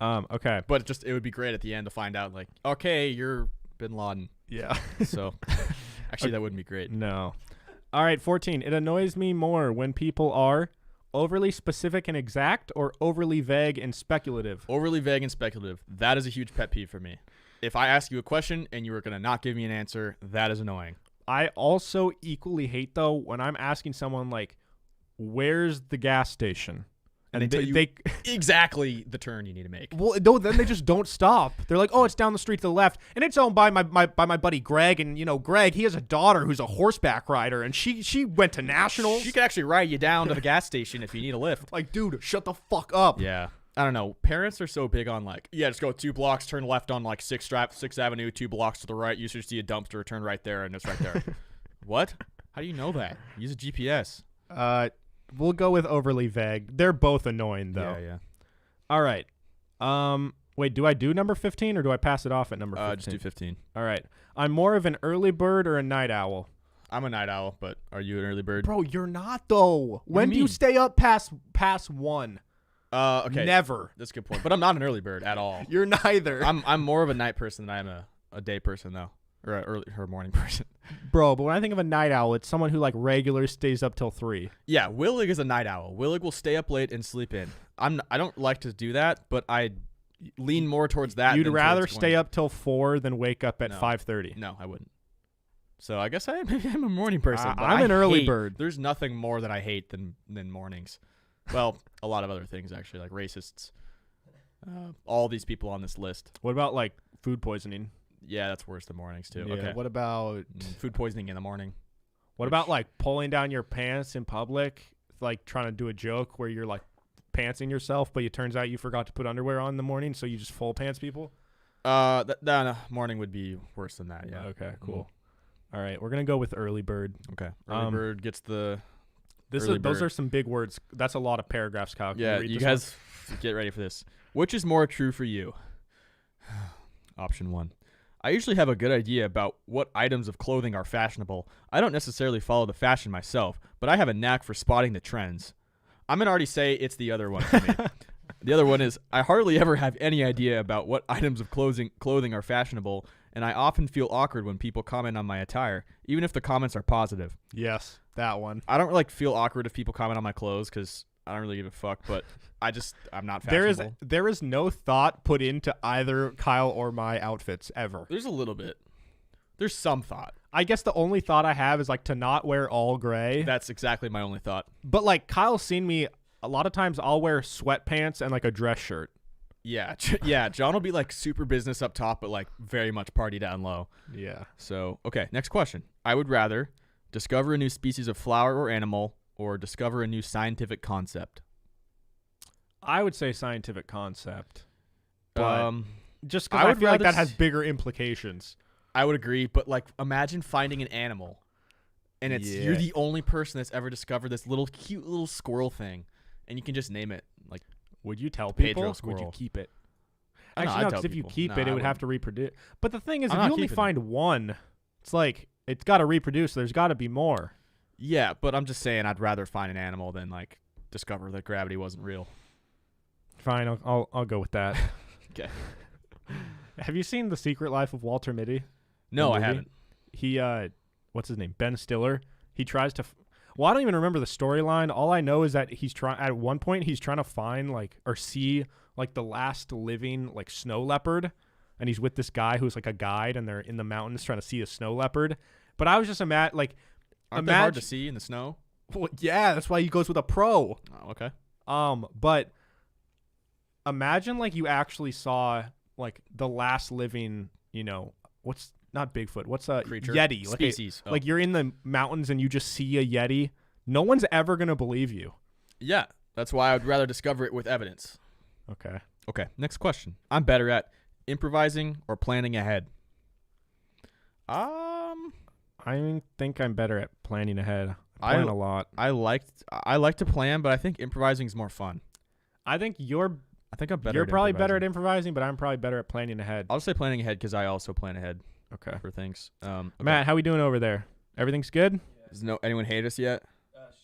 Okay. But it would be great at the end to find out, like, okay, you're Bin Laden. Yeah. So, actually, that wouldn't be great. No. All right, 14. It annoys me more when people are overly specific and exact or overly vague and speculative. Overly vague and speculative. That is a huge pet peeve for me. If I ask you a question and you are going to not give me an answer, that is annoying. I also equally hate, though, when I'm asking someone, like, where's the gas station? And they tell you exactly the turn you need to make. Well, no, then they just don't stop. They're like, oh, it's down the street to the left, and it's owned by my buddy Greg, and Greg, he has a daughter who's a horseback rider, and she went to nationals. She could actually ride you down to the gas station if you need a lift. Like, dude, shut the fuck up. Yeah. I don't know. Parents are so big on like, yeah, just go 2 blocks, turn left on like 6th Avenue, 2 blocks to the right. You should see a dumpster, turn right there, and it's right there. What? How do you know that? Use a GPS. We'll go with overly vague. They're both annoying, though. Yeah. All right. Wait, do I do number 15 or do I pass it off at number 15? Just do 15. All right. I'm more of an early bird or a night owl. I'm a night owl, but are you an early bird? Bro, you're not though. When do you mean? stay up past 1? Okay. Never. That's a good point. But I'm not an early bird at all. You're neither. I'm more of a night person than I am a day person though, or a morning person. Bro, but when I think of a night owl, it's someone who like regular stays up till 3. Yeah, Willig is a night owl. Willig will stay up late and sleep in. I don't like to do that, but I lean more towards that. You'd than rather towards stay up till 4 than wake up at No. 5:30. No, I wouldn't. So I guess maybe I'm a morning person. but I'm I an early hate- bird. There's nothing more that I hate than mornings. Well, a lot of other things actually, like racists. All these people on this list. What about like food poisoning? Yeah, that's worse than mornings too. Yeah. Okay. What about Food poisoning in the morning. what about like pulling down your pants in public, like trying to do a joke where you're like pantsing yourself, but it turns out you forgot to put underwear on in the morning, so you just full pants people? No, morning would be worse than that. Yeah. Okay, cool. All right, we're gonna go with early bird. Okay. Early bird gets the. Those Early bird. are some big words. That's a lot of paragraphs, Kyle. Can Yeah, read you this one? guys get ready for this. Which is more true for you? Option 1. I usually have a good idea about what items of clothing are fashionable. I don't necessarily follow the fashion myself, but I have a knack for spotting the trends. I'm going to already say it's the other one for me. The other one is I hardly ever have any idea about what items of clothing are fashionable, and I often feel awkward when people comment on my attire, even if the comments are positive. Yes, that one. I don't like feel awkward if people comment on my clothes because I don't really give a fuck, but I'm not fashionable. There is no thought put into either Kyle or my outfits ever. There's a little bit. There's some thought. I guess the only thought I have is like to not wear all gray. That's exactly my only thought. But like Kyle's seen me a lot of times. I'll wear sweatpants and like a dress shirt. Yeah, yeah. John will be like super business up top, but like very much party down low. Yeah. So, okay, next question. I would rather discover a new species of flower or animal or discover a new scientific concept. I would say scientific concept. But just I because I would feel like rather that has bigger implications. I would agree, but like imagine finding an animal and you're Yeah. the only person that's ever discovered this little cute little squirrel thing and you can just name it like Would you tell Pedro people? Would you squirrel. keep it? I don't know, Actually, I'd no, tell because if you people. keep No, it, I it would have wouldn't. to reproduce. But the thing is, I'm if you not only keeping it. find one, it's like it's got to reproduce. There's got to be more. Yeah, but I'm just saying I'd rather find an animal than like discover that gravity wasn't real. Fine, I'll go with that. Okay. Have you seen The Secret Life of Walter Mitty? No, I movie? haven't. He what's his name? Ben Stiller. He tries to well, I don't even remember the storyline. All I know is that at one point he's trying to find like or see like the last living like snow leopard, and he's with this guy who's like a guide, and they're in the mountains trying to see a snow leopard. But I was just Aren't they hard to see in the snow? well, yeah, that's why he goes with a pro. Oh, okay. But imagine like you actually saw like the last living, what's not Bigfoot, what's a Creature? Yeti, Species. Oh. like you're in the mountains and you just see a Yeti. No one's ever gonna believe you. Yeah, that's why I would rather discover it with evidence. Okay. Okay, next question. I'm better at improvising or planning ahead. I think I'm better at planning ahead. I plan a lot. I like to plan, but I think improvising is more fun. I think I think I'm better. you're at probably better at improvising. improvising, but I'm probably better at planning ahead. I'll say planning ahead because I also plan ahead Okay. for things. Okay. Matt, how we doing over there? Everything's good? Does anyone hate us yet?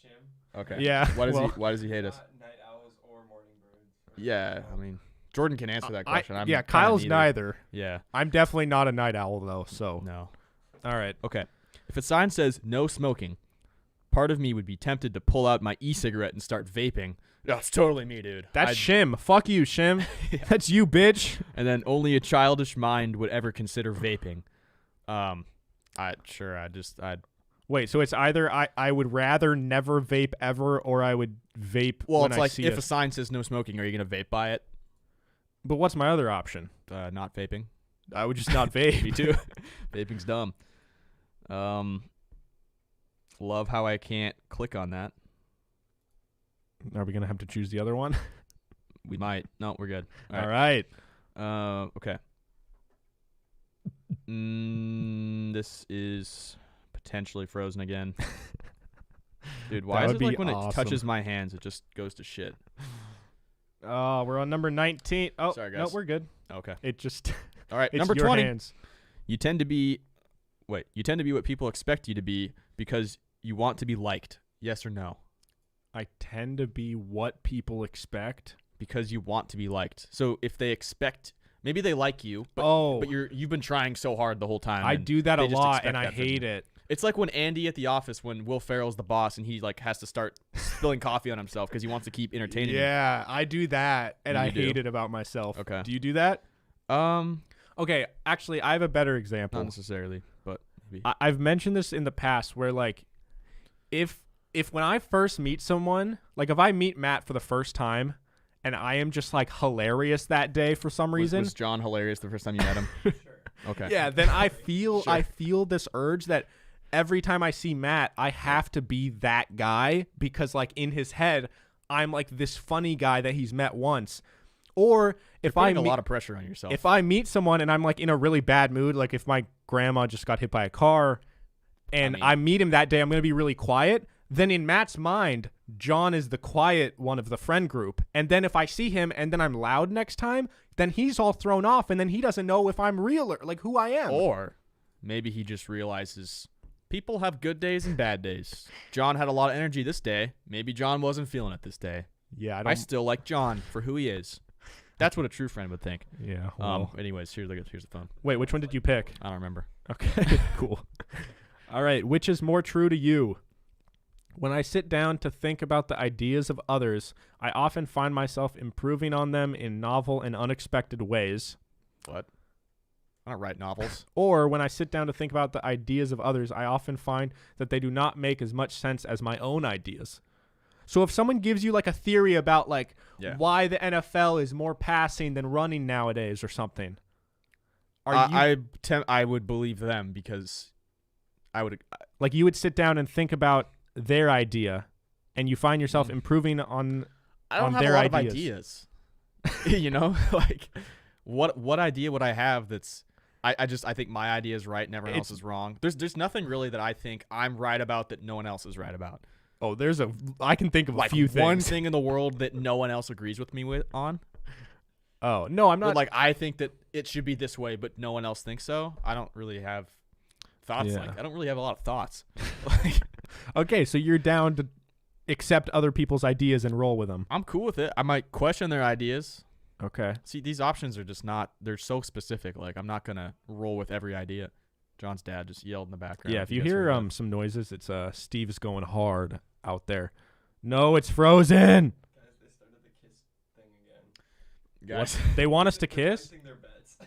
Shim. Okay. Yeah. Why does he hate us? Not night owls or morning birds. Yeah, I mean, Jordan can answer that question. I'm yeah, kinda Kyle's neither. Yeah. I'm definitely not a night owl though, so. No. All right. Okay. If a sign says no smoking, part of me would be tempted to pull out my e-cigarette and start vaping. That's totally me, dude. That's Shim. Fuck you, Shim. That's you, bitch. And then only a childish mind would ever consider vaping. I'd Wait, so it's either I would rather never vape ever, or I would vape well, when it's I like see if a sign says no smoking, are you gonna vape by it? But what's my other option? Not vaping. I would just not vape. Me too. Vaping's dumb. Love how I can't click on that. Are we gonna have to choose the other one? We might. No, we're good. All right. Okay. This is potentially frozen again. Dude, why That is would it like be when it awesome. touches my hands, it just goes to shit? Oh, we're on number 19. Oh, Sorry, no, guys. we're good. Okay. It just All right. it's Number your 20. hands. You tend to be You tend to be what people expect you to be because you want to be liked. Yes or no? I tend to be what people expect. Because you want to be liked. So if they expect, maybe they like you, but you've been trying so hard the whole time. I do that a just lot, expect and I that from hate you. it. It's like when Andy at the office, when Will Ferrell's the boss, and he like has to start spilling coffee on himself because he wants to keep entertaining. Yeah, I do that, and I You do. hate it about myself. Okay. Do you do that? Okay, actually, I have a better example. Not necessarily, but maybe. I've mentioned this in the past where, like, if when I first meet someone, like if I meet Matt for the first time and I am just like hilarious that day for some reason. Was John hilarious the first time you met him? Sure. Okay. Yeah, then I feel Sure. I feel this urge that every time I see Matt, I have to be that guy because like in his head, I'm like this funny guy that he's met once. Or if You're I putting a meet, lot of pressure on yourself. if I meet someone and I'm like in a really bad mood, like if my grandma just got hit by a car and I meet him that day, I'm going to be really quiet. Then in Matt's mind, John is the quiet one of the friend group. And then if I see him and then I'm loud next time, then he's all thrown off and then he doesn't know if I'm real or like who I am. Or maybe he just realizes people have good days and bad days. John had a lot of energy this day. Maybe John wasn't feeling it this day. Yeah, I still like John for who he is. That's what a true friend would think. Yeah. Well. Anyways, here's the phone. Wait, which one did you pick? I don't remember. Okay, cool. All right, which is more true to you? When I sit down to think about the ideas of others, I often find myself improving on them in novel and unexpected ways. What? I don't write novels. Or when I sit down to think about the ideas of others, I often find that they do not make as much sense as my own ideas. So if someone gives you like a theory about like why the NFL is more passing than running nowadays or something, I would believe them because I would like you would sit down and think about their idea, and you find yourself improving on. I don't have their a lot ideas. of ideas. You know, like what idea would I have that's I think my idea is right and everyone else is wrong. There's nothing really that I think I'm right about that no one else is right about. Oh, I can think of Like a few things. one thing in the world that no one else agrees with me on. Oh, no, I'm But not. like I think that it should be this way, but no one else thinks so. I don't really have thoughts like I don't really have a lot of thoughts. Like, okay, so you're down to accept other people's ideas and roll with them. I'm cool with it. I might question their ideas. Okay. See, these options are just not, they're so specific. Like, I'm not going to roll with every idea. John's dad just yelled in the background. Yeah, if you hear some noises, it's Steve's going hard out there. No, it's Frozen. Guys, they started the kiss thing again. Guys, They want us to kiss? Placing their bets.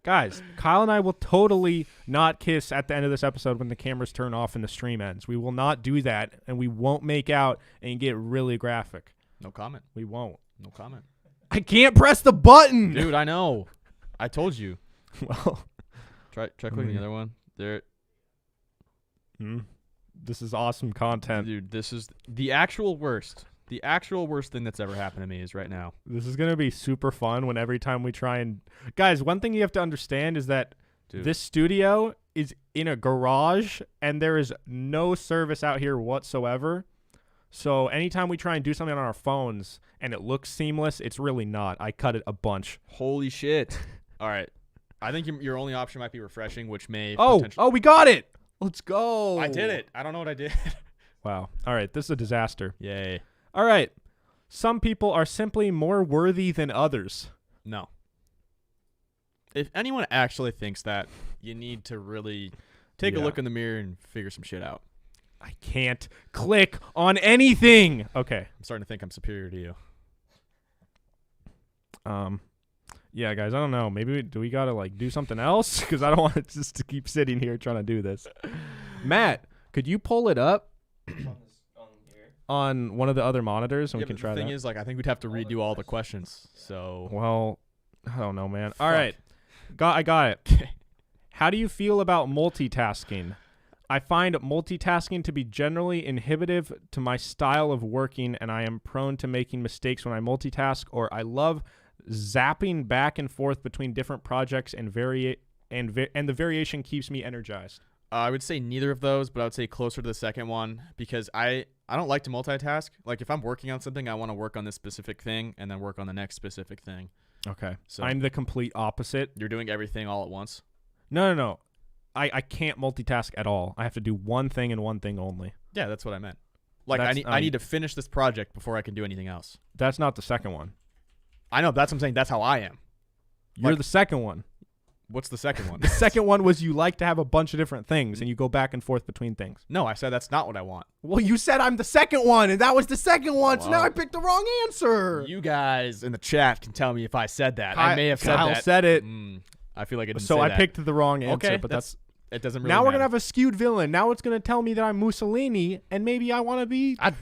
Guys, Kyle and I will totally not kiss at the end of this episode when the cameras turn off and the stream ends. We will not do that, and we won't make out and get really graphic. no comment. We won't. No comment. I can't press the button. Dude, I know. I told you. Well, Try clicking the other one. There. this is awesome content. Dude, this is the actual worst. The actual worst thing that's ever happened to me is right now. This is going to be super fun when every time we try and... Guys, one thing you have to understand is that this studio is in a garage and there is no service out here whatsoever. So anytime we try and do something on our phones and it looks seamless, it's really not. I cut it a bunch. Holy shit. All right. I think your only option might be refreshing, which may Oh, we got it. Let's go. I did it. I don't know what I did. Wow. All right. This is a disaster. Yay. All right. Some people are simply more worthy than others. No. If anyone actually thinks that, you need to really take a look in the mirror and figure some shit out. I can't click on anything. Okay. I'm starting to think I'm superior to you. Yeah, guys, I don't know. Maybe do we gotta like do something else? Because I don't want it just to keep sitting here trying to do this. Matt, could you pull it up on here. on one of the other monitors and we can try the thing that? is, like, I think we'd have to redo all the questions. So Well, I don't know, man. Fuck. All right, I got it. How do you feel about multitasking? I find multitasking to be generally inhibitive to my style of working, and I am prone to making mistakes when I multitask, or I love zapping back and forth between different projects and the variation keeps me energized. I would say neither of those, but I would say closer to the second one because I don't like to multitask. Like, if I'm working on something, I want to work on this specific thing and then work on the next specific thing. Okay. So I'm the complete opposite. you're doing everything all at once. No. I can't multitask at all. I have to do one thing and one thing only. Yeah, that's what I meant. Like That's, I need to finish this project before I can do anything else. That's not the second one. I know. That's what I'm saying. That's how I am. You're Like- the second one. What's the second one? The second one was you like to have a bunch of different things and you go back and forth between things. No, I said that's not what I want. Well, you said I'm the second one, and that was the second one, so now Wow. I picked the wrong answer. You guys in the chat can tell me if I said that. I may have said Kyle that. said it. I feel like I didn't So say I that. picked the wrong answer, Okay, but that's it doesn't really now we're matter. gonna have a skewed villain. Now it's gonna tell me that I'm Mussolini, and maybe I want to be. I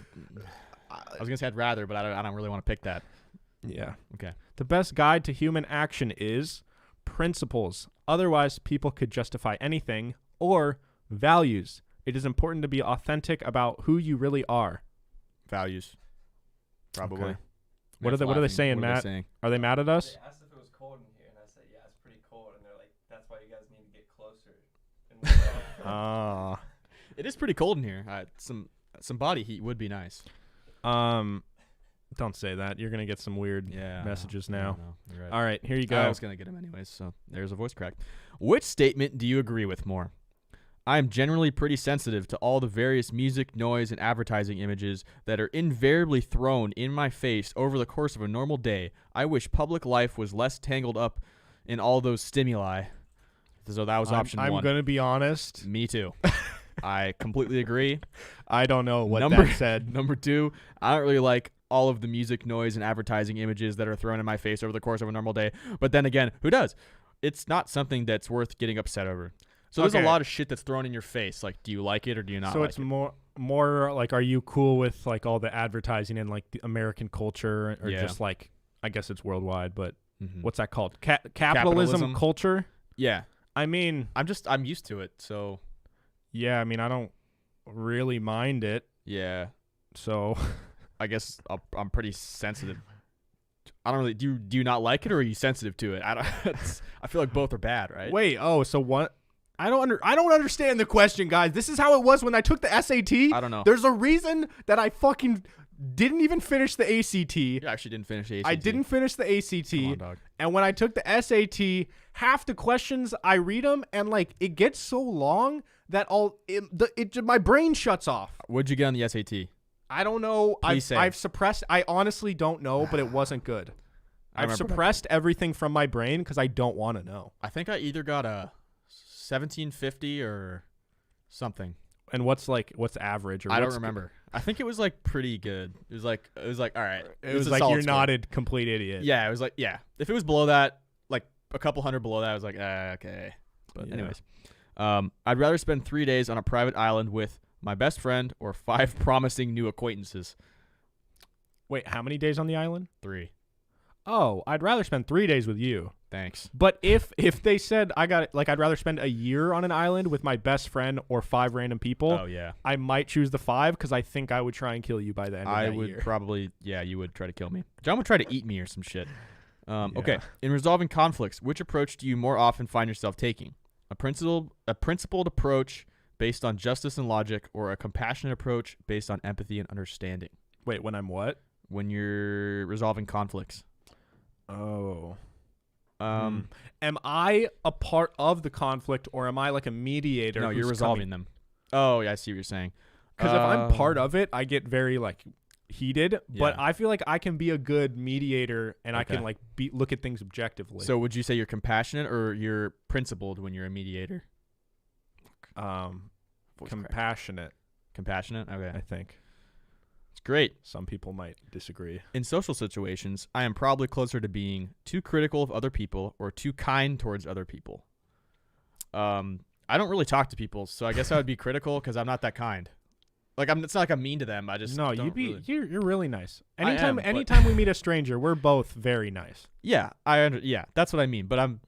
was gonna say I'd rather, but I don't really want to pick that. Yeah. Okay. The best guide to human action is principles. Otherwise, people could justify anything, or values. It is important to be authentic about who you really are. Values. Probably. Okay. What are they laughing. saying, What are they Matt? saying? Are they mad at us? They asked if it was cold in here, and I said, yeah, it's pretty cold. And they're like, that's why you guys need to get closer. And Ah. It is pretty cold in here. Some body heat would be nice. Don't say that. You're gonna get some weird messages now. You're right. All right, here you I go. was gonna get him anyways, so there's a voice crack. Which statement do you agree with more? I am generally pretty sensitive to all the various music, noise, and advertising images that are invariably thrown in my face over the course of a normal day. I wish public life was less tangled up in all those stimuli. So that was option I'm one. gonna be honest. Me too. I completely agree. I don't know what Number- that said. Number two, I don't really like all of the music, noise, and advertising images that are thrown in my face over the course of a normal day. But then again, who does? It's not something that's worth getting upset over. So there's a Okay. lot of shit that's thrown in your face. Like, do you like it or do you not So like it's it? more like, are you cool with like all the advertising and like the American culture, or Yeah. just like, I guess it's worldwide, but Mhm. what's that called? Capitalism Capitalism? culture. Yeah. I mean, I'm used to it. So, yeah. I mean, I don't really mind it. yeah. So I guess I'm pretty sensitive. I don't really do you not like it or are you sensitive to it? I feel like both are bad, right? wait. Oh, so what? I don't understand the question, guys. This is how it was when I took the SAT. I don't know. There's a reason that I fucking didn't even finish the ACT. You actually didn't finish the ACT. I didn't finish the ACT. Come on, dog. And when I took the SAT, half the questions I read them and like it gets so long that my brain shuts off. What'd you get on the SAT? I don't know. Please say. I've suppressed. I honestly don't know, but it wasn't good. I I've remember that. suppressed everything from my brain because I don't want to know. I think I either got a 1750 or something. And what's average? Or I don't what's remember. I think it was like pretty good. It was like all right. It was a like solid you're score. not a complete idiot. Yeah, it was like If it was below that, like a couple hundred below that, I was like okay. But Yeah. anyways, I'd rather spend 3 days on a private island with my best friend or 5 promising new acquaintances. Wait, how many days on the island? 3. Oh, I'd rather spend 3 days with you. Thanks. But if they said I'd rather spend a year on an island with my best friend or 5 random people, Oh yeah. I might choose the 5 because I think I would try and kill you by the end of I that would year. probably, you would try to kill me. John would try to eat me or some shit. Okay. Yeah. In resolving conflicts, which approach do you more often find yourself taking? A principled approach based on justice and logic, or a compassionate approach based on empathy and understanding? Wait, when I'm what? When you're resolving conflicts. Oh. Um, Am I a part of the conflict, or am I like a mediator? no, you're resolving them. Oh, yeah, I see what you're saying. Because if I'm part of it, I get very like heated. But Yeah. I feel like I can be a good mediator, and I can Okay. like look at things objectively. So would you say you're compassionate or you're principled when you're a mediator? Voice crack. compassionate, Compassionate? Okay. I think. It's great. Some people might disagree. In social situations, I am probably closer to being too critical of other people or too kind towards other people. I don't really talk to people, so I guess I would be critical because I'm not that kind. Like it's not like I'm mean to them. I just No, don't you'd be really- you're really nice. I am, Anytime but- we meet a stranger, we're both very nice. Yeah, that's what I mean. But I'm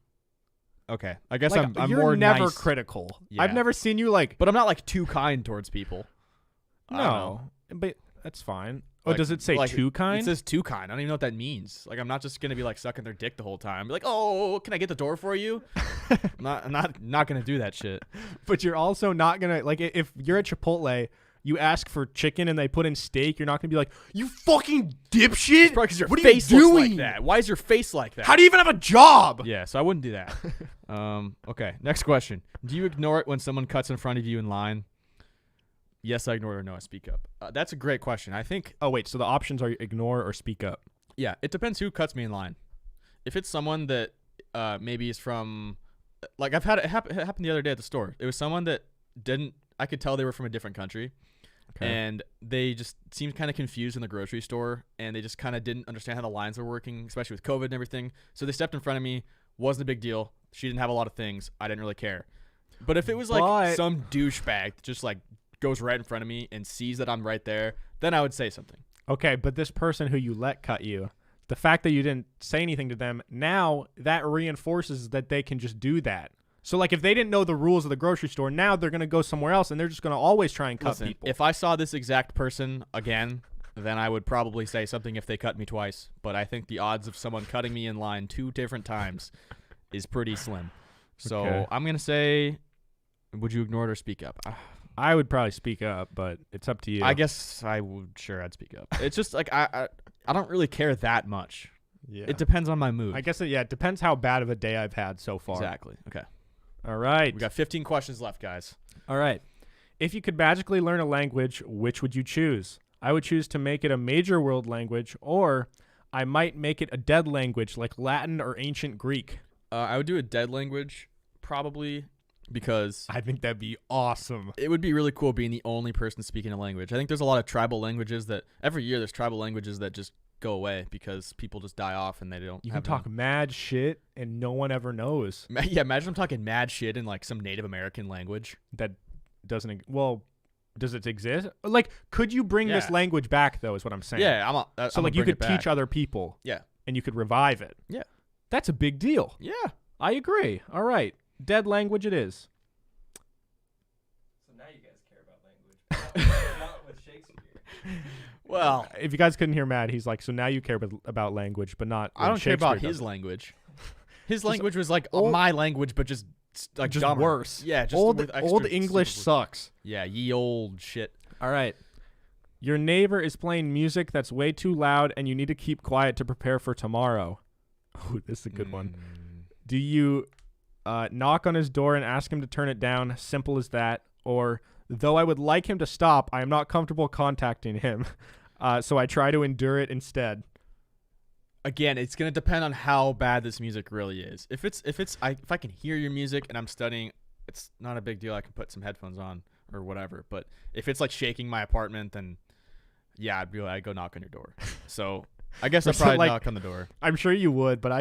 okay. I guess Like, I'm you're more never nice, critical. Yeah. I've never seen you like but I'm not like too kind towards people. I don't know. no, but that's fine. Oh, Like- does it say like, too kind? It says too kind. I don't even know what that means. Like I'm not just gonna be like sucking their dick the whole time. Be like, oh, can I get the door for you? I'm not gonna do that shit. But you're also not gonna like if you're at Chipotle, you ask for chicken and they put in steak. You're not gonna be like, you fucking dipshit. Probably because your what face are you looks doing? like that. Why is your face like that? How do you even have a job? Yeah, so I wouldn't do that. Okay, next question. Do you ignore it when someone cuts in front of you in line? Yes, I ignore it, or no, I speak up. That's a great question. I think, Oh, wait. So the options are ignore or speak up. yeah, it depends who cuts me in line. If it's someone that maybe is from, like I've had it happen the other day at the store. It was someone that I could tell they were from a different country. Okay. And they just seemed kind of confused in the grocery store, and they just kind of didn't understand how the lines were working, especially with COVID and everything. So they stepped in front of me. Wasn't a big deal. She didn't have a lot of things. I didn't really care. But if it was like some douchebag that just like goes right in front of me and sees that I'm right there, then I would say something. Okay, but this person who you let cut you, the fact that you didn't say anything to them, now that reinforces that they can just do that. So, like, if they didn't know the rules of the grocery store, now they're going to go somewhere else, and they're just going to always try and cut Listen, people. if I saw this exact person again, then I would probably say something if they cut me twice. But I think the odds of someone cutting me in line 2 different times is pretty slim. So Okay. I'm going to say, would you ignore it or speak up? I would probably speak up, but it's up to you. I guess I would. Sure, I'd speak up. It's just like I don't really care that much. Yeah. It depends on my mood. I guess, it depends how bad of a day I've had so far. Exactly. Okay. All right. We got 15 questions left, guys. All right. If you could magically learn a language, which would you choose? I would choose to make it a major world language, or I might make it a dead language like Latin or ancient Greek. I would do a dead language, probably, because I think that'd be awesome. it would be really cool being the only person speaking a language. I think there's a lot of tribal languages that every year there's tribal languages that just go away because people just die off and they don't. You have can talk mad shit and no one ever knows. Yeah, imagine I'm talking mad shit in like some Native American language. That doesn't. Well, does it exist? Like, could you bring this Yeah. language back though? Is what I'm saying. Yeah, So like you could teach other people. Yeah. And you could revive it. Yeah. That's a big deal. Yeah. I agree. All right. Dead language it is. So now you guys care about language. Not with Shakespeare. Well, If you guys couldn't hear Matt, he's like, so now you care about language, but not. I don't care about Shakespeare his does it." language. His language was like old- my language, but just like Just dumber. worse. Yeah, just Old with extra old English super- sucks. Yeah, ye old shit. All right. Your neighbor is playing music that's way too loud, and you need to keep quiet to prepare for tomorrow. Oh, this is a good one. Do you knock on his door and ask him to turn it down? Simple as that. Or, though I would like him to stop, I am not comfortable contacting him, so I try to endure it instead. Again, it's gonna depend on how bad this music really is. If I can hear your music and I'm studying, it's not a big deal. I can put some headphones on or whatever. But if it's like shaking my apartment, then yeah, I'd go knock on your door. So I guess I'd So, probably like, knock on the door. I'm sure you would, but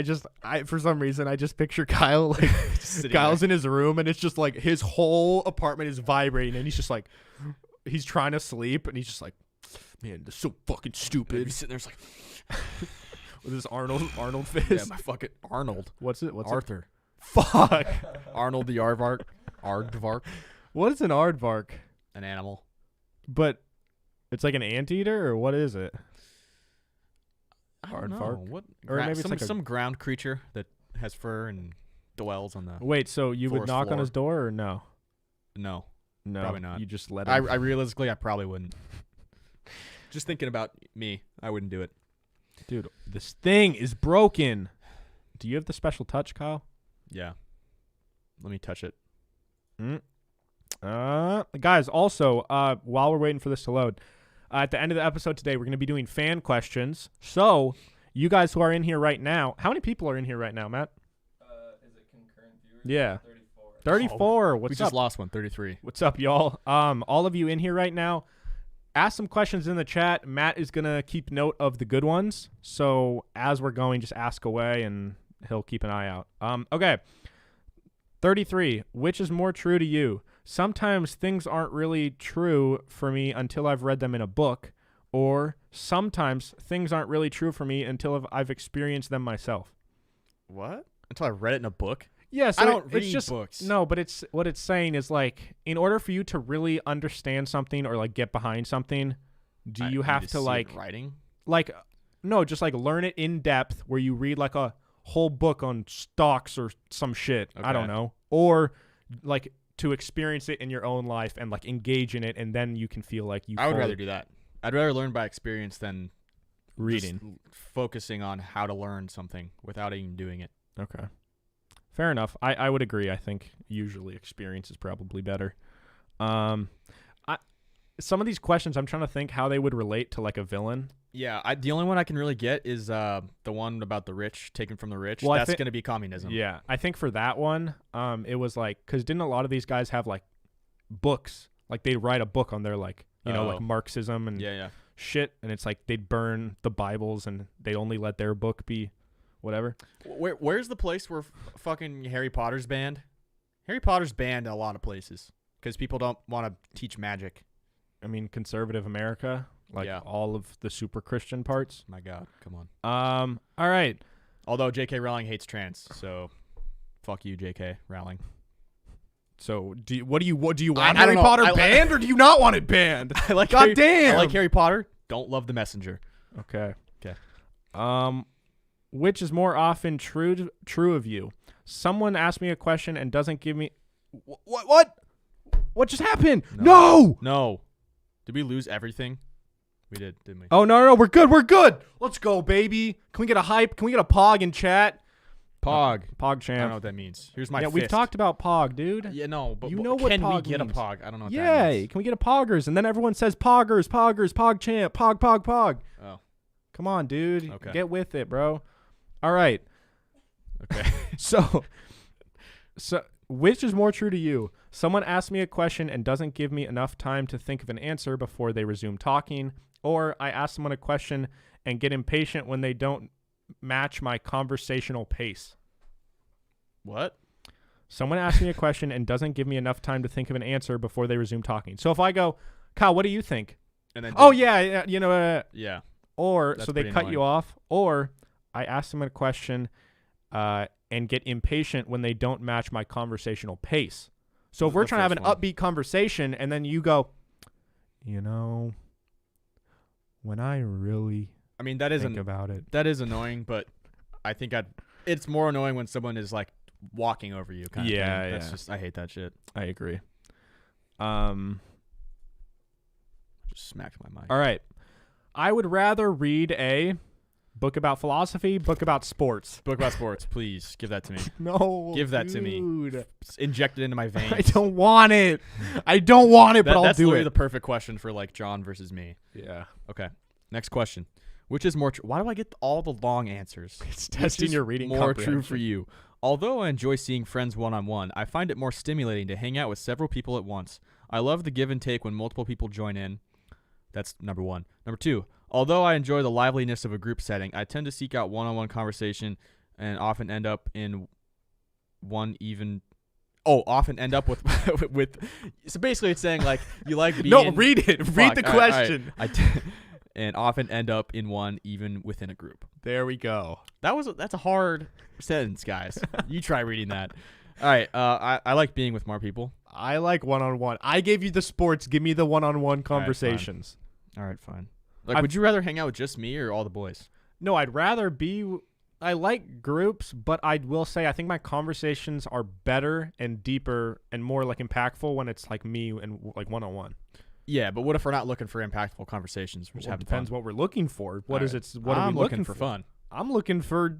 I for some reason I just picture Kyle like Just sitting Kyle's in his room and it's just like his whole apartment is vibrating and he's just like he's trying to sleep and he's just like, man, this is so fucking there. stupid He's sitting there, it's like, with his Arnold face. yeah, my fucking Arnold. What's it? Arthur. Fuck. Arnold the Aardvark. What is an aardvark? An animal. But it's like an anteater or what is it? I don't know. Aardvark? What? Or maybe it's like some ground creature that has fur and dwells on the. Wait, so you would Forest knock on floor. his door or no? No, No, Probably not. You just let I him. realistically I probably wouldn't. Just thinking about me, I wouldn't do it. Dude, this thing is broken. Do you have the special touch, Kyle? Yeah. Let me touch it. Guys, also, while we're waiting for this to load, at the end of the episode today, we're going to be doing fan questions. So, you guys who are in here right now, how many people are in here right now, Matt? Is it concurrent viewers? Yeah. 34. 34. We What's just up? lost one, 33. What's up, y'all? All of you in here right now, ask some questions in the chat. Matt is going to keep note of the good ones. So, as we're going, just ask away, and he'll keep an eye out. Okay. 33. Which is more true to you? Sometimes things aren't really true for me until I've read them in a book, or sometimes things aren't really true for me until I've experienced them myself. What? Until I read it in a book? Yeah, so I don't it's read just, books. No, but it's what it's saying is like, in order for you to really understand something or like get behind something, do I you need have see to it writing? no, just like learn it in depth where you read like a whole book on stocks or some shit. I don't Okay. know. Or like to experience it in your own life and like engage in it, and then you can feel like you I would fully- rather do that. I'd rather learn by experience than reading. just focusing on how to learn something without even doing it. Okay. Fair enough. I would agree. I think usually experience is probably better. Some of these questions, I'm trying to think how they would relate to like a villain. Yeah, the only one I can really get is the one about the rich, taken from the rich. Well, That's going to be communism. Yeah, I think for that one, it was like, because didn't a lot of these guys have like books? Like they'd write a book on their like, like Marxism and shit. And it's like they'd burn the Bibles and they'd only let their book be whatever. Where's the place where fucking Harry Potter's banned? Harry Potter's banned in a lot of places because people don't want to teach magic. I mean, conservative America, like all of the super Christian parts. My God, come on. All right. Although J.K. Rowling hates trans, so fuck you, J.K. Rowling. So do you want I Harry don't know. Potter banned or do you not want it banned? I like damn. I like Harry Potter. Don't love the messenger. Okay. Which is more often true of you? Someone asks me a question and doesn't give me what just happened? No. Did we lose everything? We did, didn't we? Oh, no, we're good. Let's go, baby. Can we get a hype? Can we get a pog in chat? Pog. Pog champ. I don't know what that means. Here's my fist. We've talked about pog, dude. Yeah, no, but you know what can pog we get means. a pog? I don't know what that means. Can we get a poggers? And then everyone says poggers, pog champ, pog. Oh. Come on, dude. Okay. Get with it, bro. All right. Okay. So which is more true to you? Someone asks me a question and doesn't give me enough time to think of an answer before they resume talking, or I ask someone a question and get impatient when they don't match my conversational pace. What? Someone asks me a question and doesn't give me enough time to think of an answer before they resume talking. So if I go, Kyle, what do you think? And then yeah. Or That's so they cut you off, or I ask them a question and get impatient when they don't match my conversational pace. So if we're trying to have an upbeat conversation and then you go, when I really think about it. That is annoying, but I think it's more annoying when someone is like walking over you kind of thing. That's just, I hate that shit. I agree. Just smacked my mic. All right. I would rather read a book about philosophy, book about sports. Book about sports, please. Give that to me. No. Give that to me. Inject it into my veins. I don't want it. but I'll do it. That's literally the perfect question for like John versus me. Yeah. Okay. Next question. Which is more true? Why do I get all the long answers? It's testing your reading more comprehension. true for you. Although I enjoy seeing friends one-on-one, I find it more stimulating to hang out with several people at once. I love the give and take when multiple people join in. That's number one. Number two, although I enjoy the liveliness of a group setting, I tend to seek out one-on-one conversation and often end up with so basically it's saying like you like being No, read it. Read the question. All right. And often end up in one even within a group. There we go. That's a hard sentence, guys. You try reading that. All right. I like being with more people. I like one-on-one. I gave you the sports. Give me the one-on-one conversations. All right, fine. Like, would you rather hang out with just me or all the boys? No, I'd rather be. I like groups, but I will say I think my conversations are better and deeper and more like impactful when it's like me and like one-on-one. Yeah, but what if we're not looking for impactful conversations? We're just having depends fun. what we're looking for. What All is right. it? What are we looking for? Fun. I'm looking for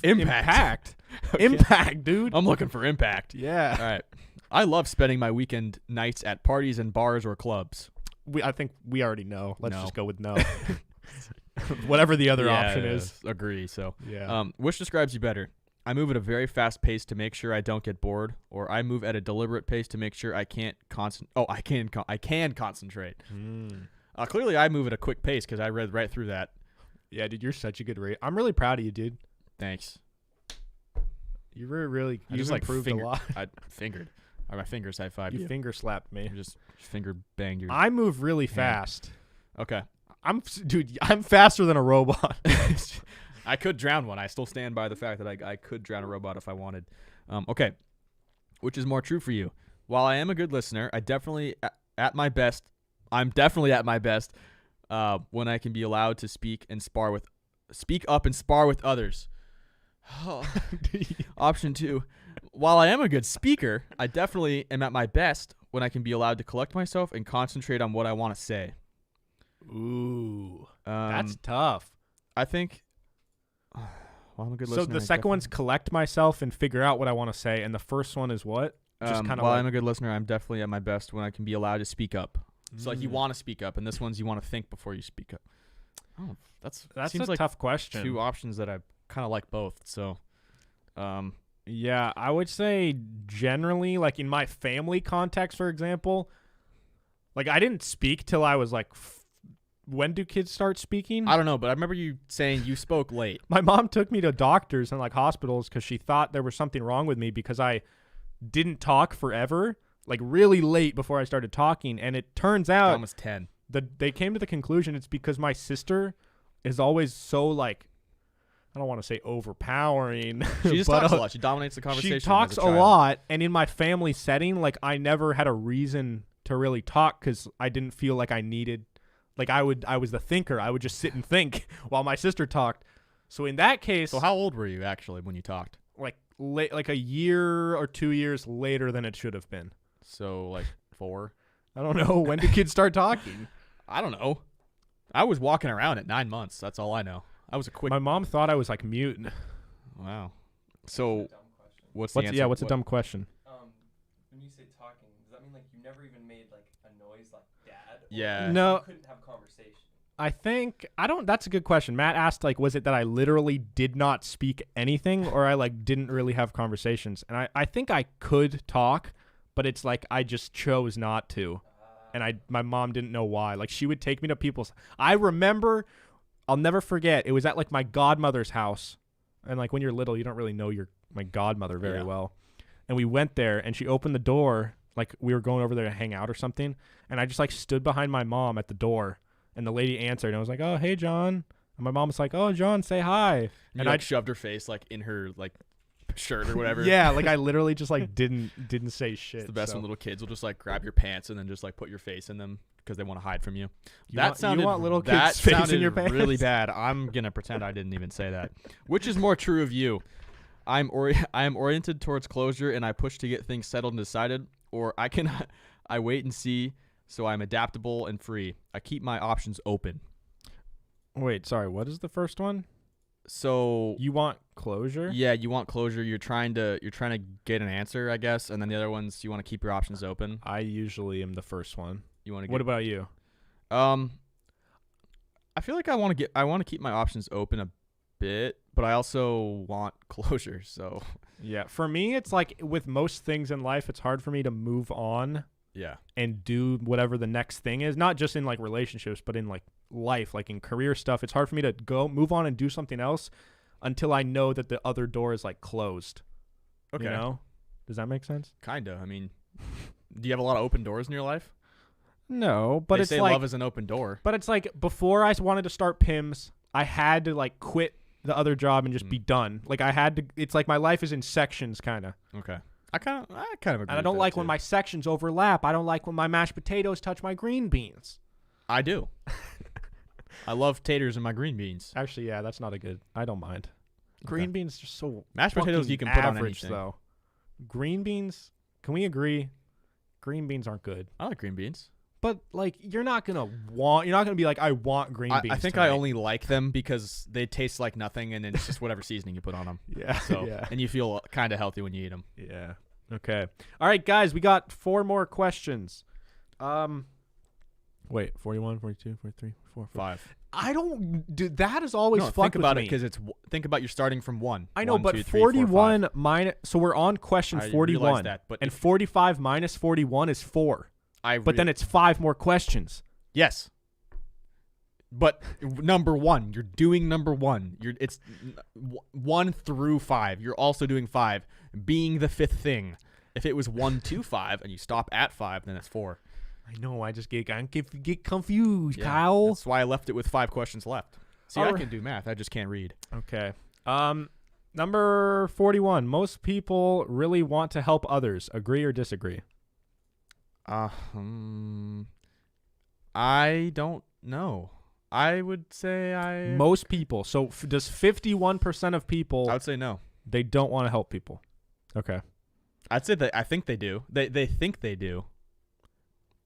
impact. Okay. Impact, dude. I'm looking for impact. Yeah. All right. I love spending my weekend nights at parties and bars or clubs. I think we already know. Let's No. just go with no. Whatever the other option is. Agree. So, Yeah. which describes you better? I move at a very fast pace to make sure I don't get bored, or I move at a deliberate pace to make sure I can't I can concentrate. Clearly, I move at a quick pace because I read right through that. Yeah, dude, you're such a good rate. I'm really proud of you, dude. Thanks. You really I just like improved a lot. I fingered. Or my fingers high five. You finger slapped me. You just finger banged your. I move really hand. fast. Okay. I'm faster than a robot. I could drown one. I still stand by the fact that I could drown a robot if I wanted. Okay. Which is more true for you? While I am a good listener, I'm definitely at my best when I can be allowed to speak up and spar with others. Option 2. While I am a good speaker, I definitely am at my best when I can be allowed to collect myself and concentrate on what I want to say. Ooh. That's tough. I think Well, I'm a good So listener. the second one's collect myself and figure out what I want to say, and the first one is what? Just kinda while like- I'm a good listener, I'm definitely at my best when I can be allowed to speak up. So like you Mm. want to speak up, and this one's you want to think before you speak up. Oh, That's seems a like tough question. two options that I kind of like both. So, Yeah, I would say generally, like in my family context, for example, like I didn't speak till I was like, when do kids start speaking? I don't know, but I remember you saying you spoke late. My mom took me to doctors and like hospitals because she thought there was something wrong with me because I didn't talk forever, like really late before I started talking. And it turns out Almost 10. they came to the conclusion it's because my sister is always so like, I don't want to say overpowering. She just but, talks a lot. She dominates the conversation. She talks as a child. lot, and in my family setting, like I never had a reason to really talk because I didn't feel like I needed, like I was the thinker. I would just sit and think while my sister talked. So in that case, So how old were you actually when you talked? like a year or 2 years later than it should have been. So like 4. I don't know. When do kids start talking? I don't know. I was walking around at 9 months. That's all I know. I was a quick. My mom thought I was like mute. Wow. So Dumb question. what's the answer? What's a dumb question? When you say talking, does that mean like you never even made like a noise like dad? Or Yeah. No. You couldn't have conversation. That's a good question. Matt asked, like, was it that I literally did not speak anything or I, like, didn't really have conversations? And I think I could talk, but it's like I just chose not to. And my mom didn't know why. Like, she would take me to people's. I remember, I'll never forget, it was at, like, my godmother's house. And, like, when you're little, you don't really know my godmother very well. And we went there, and she opened the door, like, we were going over there to hang out or something. And I just, like, stood behind my mom at the door. And the lady answered, and I was like, "Oh, hey, John." And my mom was like, "Oh, John, say hi." And I shoved her face like in her like shirt or whatever. Yeah, like I literally just like didn't say shit. It's the best so. when little kids will just like grab your pants and then just like put your face in them because they want to hide from you. You want little kids' that face in sounded your pants? really bad. I'm gonna pretend I didn't even say that. Which is more true of you? I am oriented towards closure and I push to get things settled and decided, or I wait and see. So I'm adaptable and free. I keep my options open. Wait, sorry. What is the first one? So You want closure? yeah, you want closure. You're trying to get an answer, I guess, and then the other ones you want to keep your options open. I usually am the first one. You want to. What about you? I feel like I want to keep my options open a bit, but I also want closure. So Yeah, for me, it's like with most things in life, it's hard for me to move on yeah, and do whatever the next thing is. Not just in like relationships, but in like life, like in career stuff. It's hard for me to move on and do something else until I know that the other door is like closed. okay, You know? Does that make sense? kinda. I mean, do you have a lot of open doors in your life? No, but They it's say like love is an open door. But it's like before I wanted to start PIMS, I had to like quit the other job and just be done. Like I had to. It's like my life is in sections, kind of. Okay, I kind of agree. And I don't with like that, when too. my sections overlap. I don't like when my mashed potatoes touch my green beans. I do. I love taters and my green beans. Actually, yeah, that's not a good. I don't mind. Green beans are so Mashed potatoes fucking you can put on average, anything. though. Green beans. Can we agree? Green beans aren't good. I like green beans. But like, you're not gonna be like, I want green beans. I think tonight. I only like them because they taste like nothing, and it's just whatever seasoning you put on them. Yeah. So yeah. and you feel kind of healthy when you eat them. Yeah. Okay. All right, guys, we got 4 more questions. Wait, 41, 42, 43, 44. 5. I don't do that is always No, fucked think about with it me. because think about you're starting from 1. I know, 1, but 2, 3, 4, 5. 41 minus, so we're on question I 41. realize that, but and if- 45 minus 41 is 4. But then it's 5 more questions. yes. But number 1, you're doing number 1. It's 1 through 5. You're also doing 5, being the 5th thing. If it was 1 to 5 and you stop at 5, then it's 4. I know, I just get confused, Yeah, Kyle. That's why I left it with 5 questions left. See, I Alright. can do math. I just can't read. Okay. Number 41. Most people really want to help others. Agree or disagree? I don't know. I would say Most people. So does 51% of people I would say no. they don't want to help people? Okay. I'd say that I think they do. They think they do.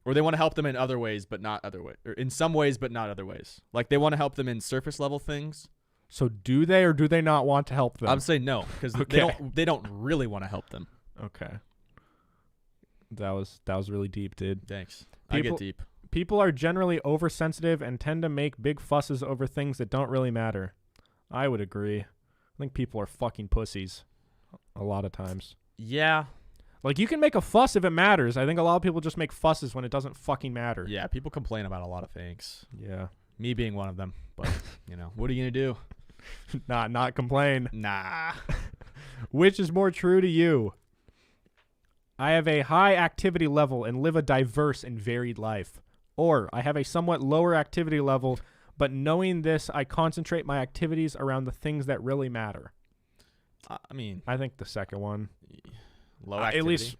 Or they want to help them in other ways, but not other ways. Or in some ways, but not other ways. Like they want to help them in surface level things, So do they or do they not want to help them? I'm saying no because Okay. they don't really want to help them. Okay. That was really deep, dude. Thanks. I People- get deep. People are generally oversensitive and tend to make big fusses over things that don't really matter. I would agree. I think people are fucking pussies a lot of times. Yeah. Like, you can make a fuss if it matters. I think a lot of people just make fusses when it doesn't fucking matter. Yeah. People complain about a lot of things. Yeah. Me being one of them. But what are you gonna do? Not complain. Nah. Which is more true to you? I have a high activity level and live a diverse and varied life. Or I have a somewhat lower activity level, but knowing this, I concentrate my activities around the things that really matter. I mean, I think the second one. low activity. At least,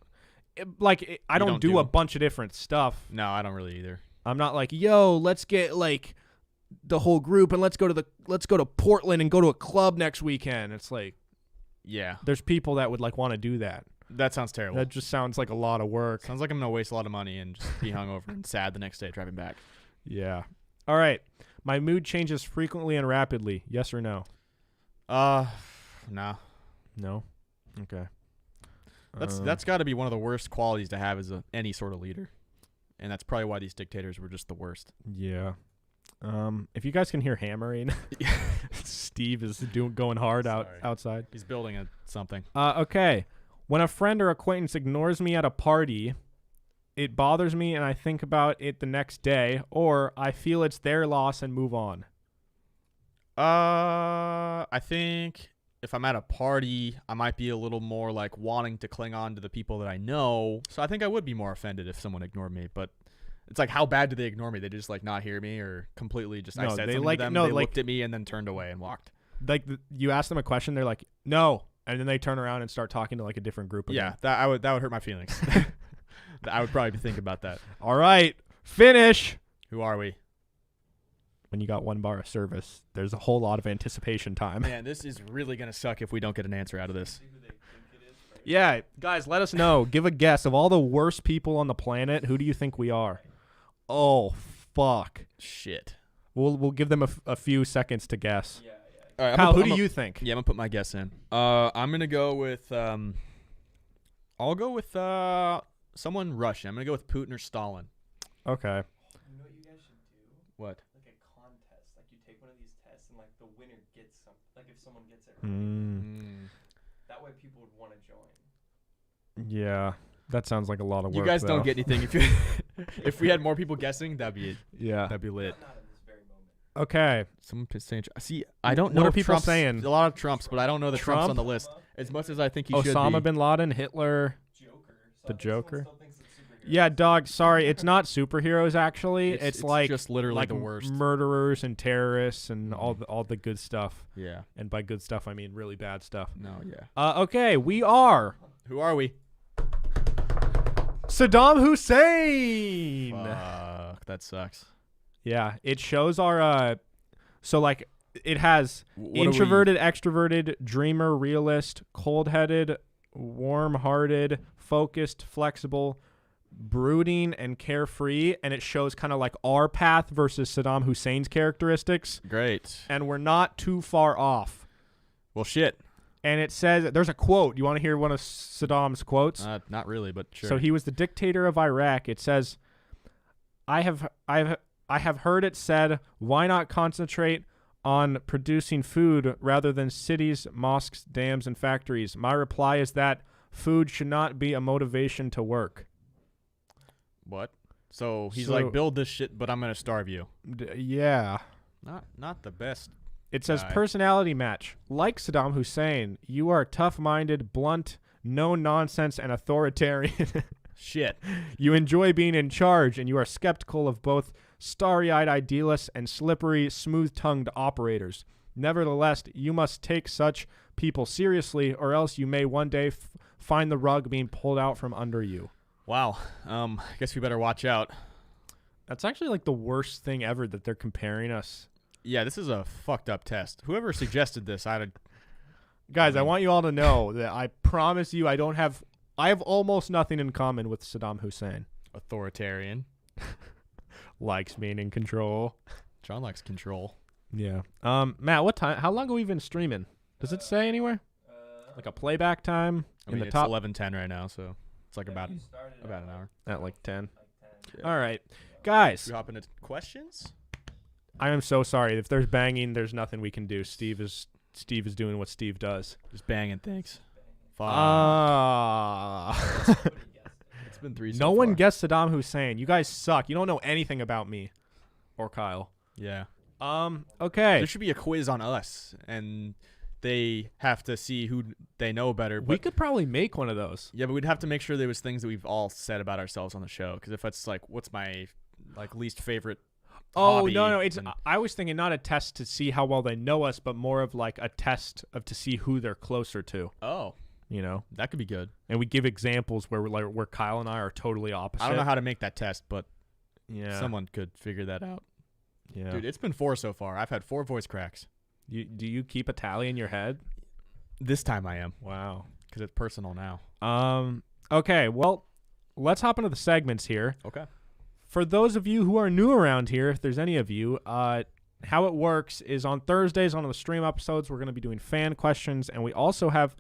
I don't don't do do- a bunch of different stuff. No, I don't really either. I'm not like, yo, let's get like the whole group and let's go to Portland and go to a club next weekend. It's like, Yeah. there's people that would like want to do that. That sounds terrible. That just sounds like a lot of work. Sounds like I'm gonna waste a lot of money and just be hungover and sad the next day driving back. Yeah. All right. My mood changes frequently and rapidly. Yes or no? Nah. No. Okay. That's got to be one of the worst qualities to have as any sort of leader, and that's probably why these dictators were just the worst. Yeah. If you guys can hear hammering, Steve is going hard Sorry. outside. He's building something. Okay. When a friend or acquaintance ignores me at a party, it bothers me and I think about it the next day, or I feel it's their loss and move on. I think if I'm at a party, I might be a little more like wanting to cling on to the people that I know. So I think I would be more offended if someone ignored me. But it's like, how bad do they ignore me? They just like not hear me or completely just I No, said they something like- to them. no, they like- looked at me and then turned away and walked. Like you ask them a question, they're like, no. And then they turn around and start talking to like a different group again. Yeah, that would hurt my feelings. I would probably think about that. All right. Finish. Who are we? When you got one bar of service, there's a whole lot of anticipation time. Man, this is really gonna suck if we don't get an answer out of this. See who they think it is, right? Yeah, guys, let us know. Give a guess. Of all the worst people on the planet, who do you think we are? Oh, fuck. Shit. We'll give them a few seconds to guess. Yeah. All right, Kyle, who do you think? Yeah, I'm gonna put my guess in. I'm gonna go with I'll go with someone Russian. I'm gonna go with Putin or Stalin. Okay. You know what you guys should do? What? Like a contest. Like you take one of these tests and like the winner gets some. Like if someone gets it right, that way people would want to join. Yeah, that sounds like a lot of work. You guys though. don't get anything if you if we had more people guessing, that'd be Yeah. lit. Not in this very moment. Okay. Someone saying, see, I don't know What are if people Trump's- saying? A lot of Trumps, but I don't know the Trumps on Trump? the list as much as I think he should Osama be. bin Laden, Hitler. Joker. So The I think someone Joker? still thinks it's superheroes. Yeah, dog. Sorry, it's not superheroes. Actually, it's like just literally like the worst. murderers and terrorists and all the good stuff. Yeah. And by good stuff, I mean really bad stuff. No. Yeah. Okay, we are Who are we? Saddam Hussein. Fuck, that sucks. Yeah, it shows our so like it has What are we- introverted, extroverted, dreamer, realist, cold-headed, warm-hearted, focused, flexible, brooding, and carefree, and it shows kind of like our path versus Saddam Hussein's characteristics, Great. and we're not too far off. Well, shit. And it says there's a quote. You want to hear one of Saddam's quotes? Not really, but sure. So he was the dictator of Iraq. It says, I have heard it said, why not concentrate on producing food rather than cities, mosques, dams, and factories? My reply is that food should not be a motivation to work. What? So he's So- like, build this shit, but I'm gonna starve you. Yeah. Not the best. It says Guy. personality match. Like Saddam Hussein, you are tough-minded, blunt, no nonsense, and authoritarian. Shit. You enjoy being in charge, and you are skeptical of both starry-eyed idealists and slippery, smooth-tongued operators. Nevertheless, you must take such people seriously, or else you may one day find the rug being pulled out from under you. Wow. I guess we better watch out. That's actually like the worst thing ever that they're comparing us. Yeah, this is a fucked up test. Whoever suggested this, Guys, I want you all to know that I promise you I have almost nothing in common with Saddam Hussein. authoritarian. Likes being in control. John likes control. Yeah. Matt, what time? How long have we been streaming? Does it say anywhere? Like a playback time I mean, in the it's top 11:10 right now, so it's like about You started an hour. at like 10. Like 10. All right, guys. We hop into questions. I am so sorry. If there's banging, there's nothing we can do. Steve is doing what Steve does. Just banging things. Fuck. Nobody guessed it. It's been 3 so No one far. guessed Saddam Hussein. You guys suck. You don't know anything about me or Kyle. Yeah. Okay. There should be a quiz on us, and they have to see who they know better. We But could probably make one of those. yeah, but we'd have to make sure there was things that we've all said about ourselves on the show. Because if it's like, what's my least favorite? Oh, hobby, no. It's then- I was thinking not a test to see how well they know us, but more of like a test of to see who they're closer to, oh, you know? that could be good. And we give examples where where Kyle and I are totally opposite. I don't know how to make that test, but Yeah. someone could figure that out. Yeah. Dude, it's been 4 so far. I've had 4 voice cracks. Do you keep a tally in your head? This time I am, Wow. because it's personal now. Okay, well, let's hop into the segments here. Okay. For those of you who are new around here, if there's any of you, how it works is on Thursdays on the stream episodes, we're going to be doing fan questions, and we also have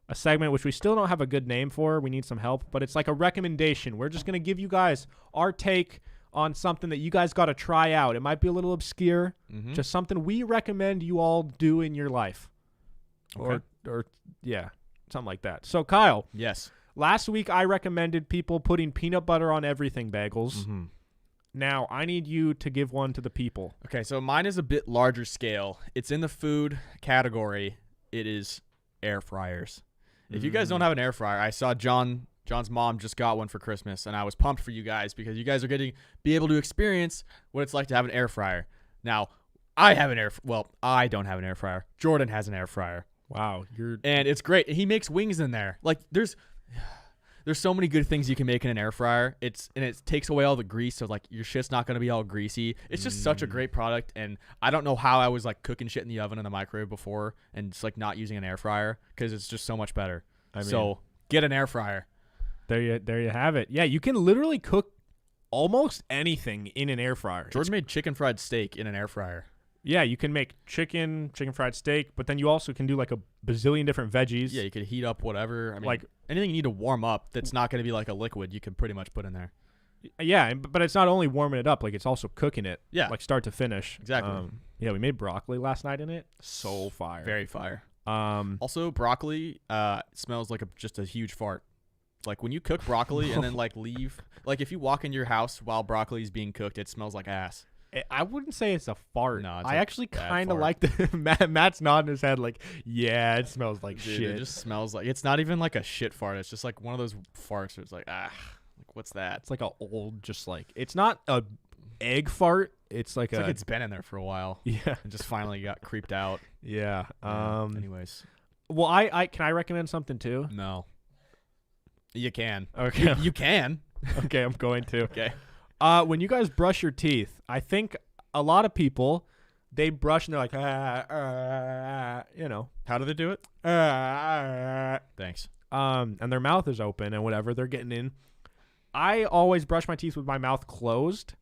a segment which we still don't have a good name for. We need some help, but it's like a recommendation. We're just going to give you guys our take on something that you guys got to try out. It might be a little obscure, Mm-hmm. just something we recommend you all do in your life. Okay. Or yeah, something like that. So, Kyle, Yes. last week I recommended people putting peanut butter on everything bagels. Mm-hmm. Now, I need you to give one to the people. Okay, so mine is a bit larger scale. It's in the food category. It is air fryers. If you guys don't have an air fryer, I saw John's mom just got one for Christmas, and I was pumped for you guys because you guys are be able to experience what it's like to have an air fryer. Now, I don't have an air fryer. Jordan has an air fryer, Wow, and it's great. He makes wings in there. Like there's so many good things you can make in an air fryer. It takes away all the grease, so like your shit's not gonna be all greasy. It's just such a great product, and I don't know how I was like cooking shit in the oven in the microwave before and just like not using an air fryer because it's just so much better. So get an air fryer. there you have it. Yeah, you can literally cook almost anything in an air fryer. Jordan made chicken fried steak in an air fryer. Yeah, you can make chicken fried steak, but then you also can do like a bazillion different veggies. Yeah, you could heat up whatever. I mean, Like- anything you need to warm up that's not going to be like a liquid, you can pretty much put in there. Yeah, but it's not only warming it up, like it's also cooking it. Yeah. Like start to finish. Exactly. Yeah, we made broccoli last night in it. So fire. Very fire. Um, Also, broccoli smells like just a huge fart. Like when you cook broccoli and then like leave, like if you walk into your house while broccoli is being cooked, it smells like ass. I wouldn't say it's a fart. No, it's I a actually bad kind of fart. like the Matt's nodding his head like, yeah, it smells like Dude, shit. it just smells like it's not even like a shit fart. It's just like one of those farts where it's like like what's that? It's like a old, just like it's not a egg fart. It's like It's a like it's been in there for a while yeah, and just finally got creeped out. yeah. Yeah, anyways, Well, I can I recommend something too? no, you can. Okay, You can. okay, I'm going to. Okay. When you guys brush your teeth, I think a lot of people they brush and they're like, you know, How do they do it? and Thanks. their mouth is open and whatever they're getting in. I always brush my teeth with my mouth closed.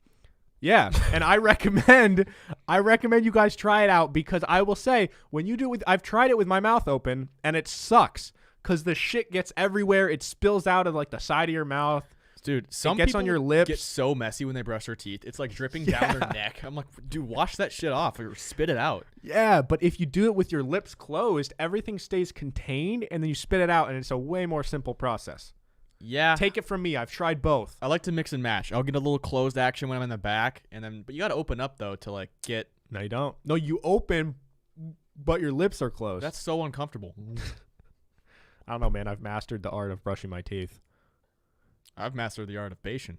Yeah, and I recommend you guys try it out because I will say when you do it with I've tried it with my mouth open and it sucks because the shit gets everywhere. It spills out of like the side of your mouth. Dude, some gets people on your lips. get so messy when they brush their teeth. It's like dripping down their neck. I'm like, dude, wash that shit off or spit it out. Yeah, but if you do it with your lips closed, everything stays contained and then you spit it out and it's a way more simple process. Yeah. Take it from me. I've tried both. I like to mix and match. I'll get a little closed action when I'm in the back, but you got to open up though to like get. No, you don't. No, you open, but your lips are closed. That's so uncomfortable. I don't know, man. I've mastered the art of brushing my teeth. I've mastered the art of Bayesian.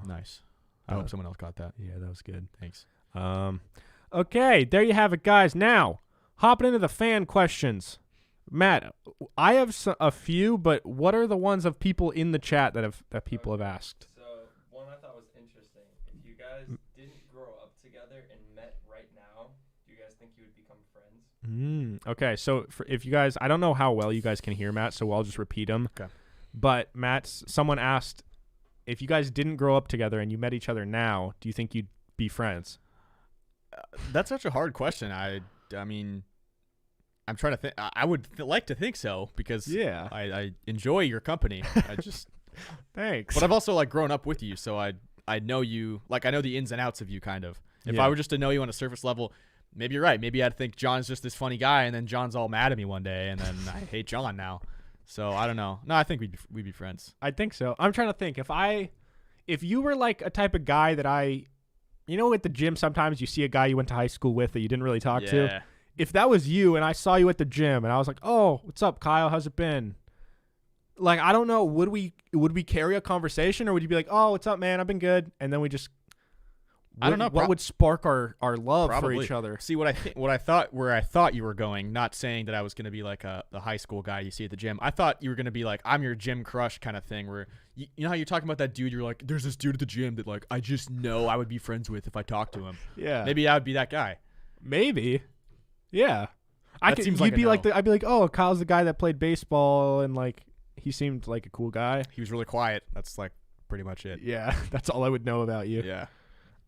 Nice. I hope someone else got that. Yeah, that was good. Thanks. Okay, there you have it, guys. Now, hopping into the fan questions. Matt, I have a few, but what are the ones of people in the chat that people have asked? So one I thought was interesting. If you guys didn't grow up together and met right now, do you guys think you would become friends? Okay, so if you guys, I don't know how well you guys can hear Matt, so I'll just repeat them. Okay. But someone asked, if you guys didn't grow up together and you met each other now, do you think you'd be friends? That's such a hard question. I mean, I'm trying to think. I would like to think so because Yeah. I enjoy your company. I just, Thanks. but I've also like grown up with you, so I know you. Like I know the ins and outs of you, kind of. If Yeah. I were just to know you on a surface level, maybe you're right. Maybe I'd think John's just this funny guy, and then John's all mad at me one day, and then I hate John now. So I don't know. No, I think we'd be friends. I think so. I'm trying to think. If you were like a type of guy that at the gym sometimes you see a guy you went to high school with that you didn't really talk to. Yeah. If that was you and I saw you at the gym and I was like, "Oh, what's up, Kyle? How's it been?" Like, I don't know, would we carry a conversation, or would you be like, "Oh, what's up, man? I've been good." And then we just I don't know. What would spark our love for Probably. each other? See where I thought you were going. Not saying that I was going to be like the high school guy you see at the gym. I thought you were going to be like I'm your gym crush kind of thing. Where you know how you're talking about that dude. You're like, there's this dude at the gym that like I just know I would be friends with if I talked to him. Yeah. Maybe I would be that guy. Maybe. Yeah. Seems like I'd be a like no. I'd be like, "Oh, Kyle's the guy that played baseball and like he seemed like a cool guy." He was really quiet. That's like pretty much it. Yeah, that's all I would know about you. Yeah.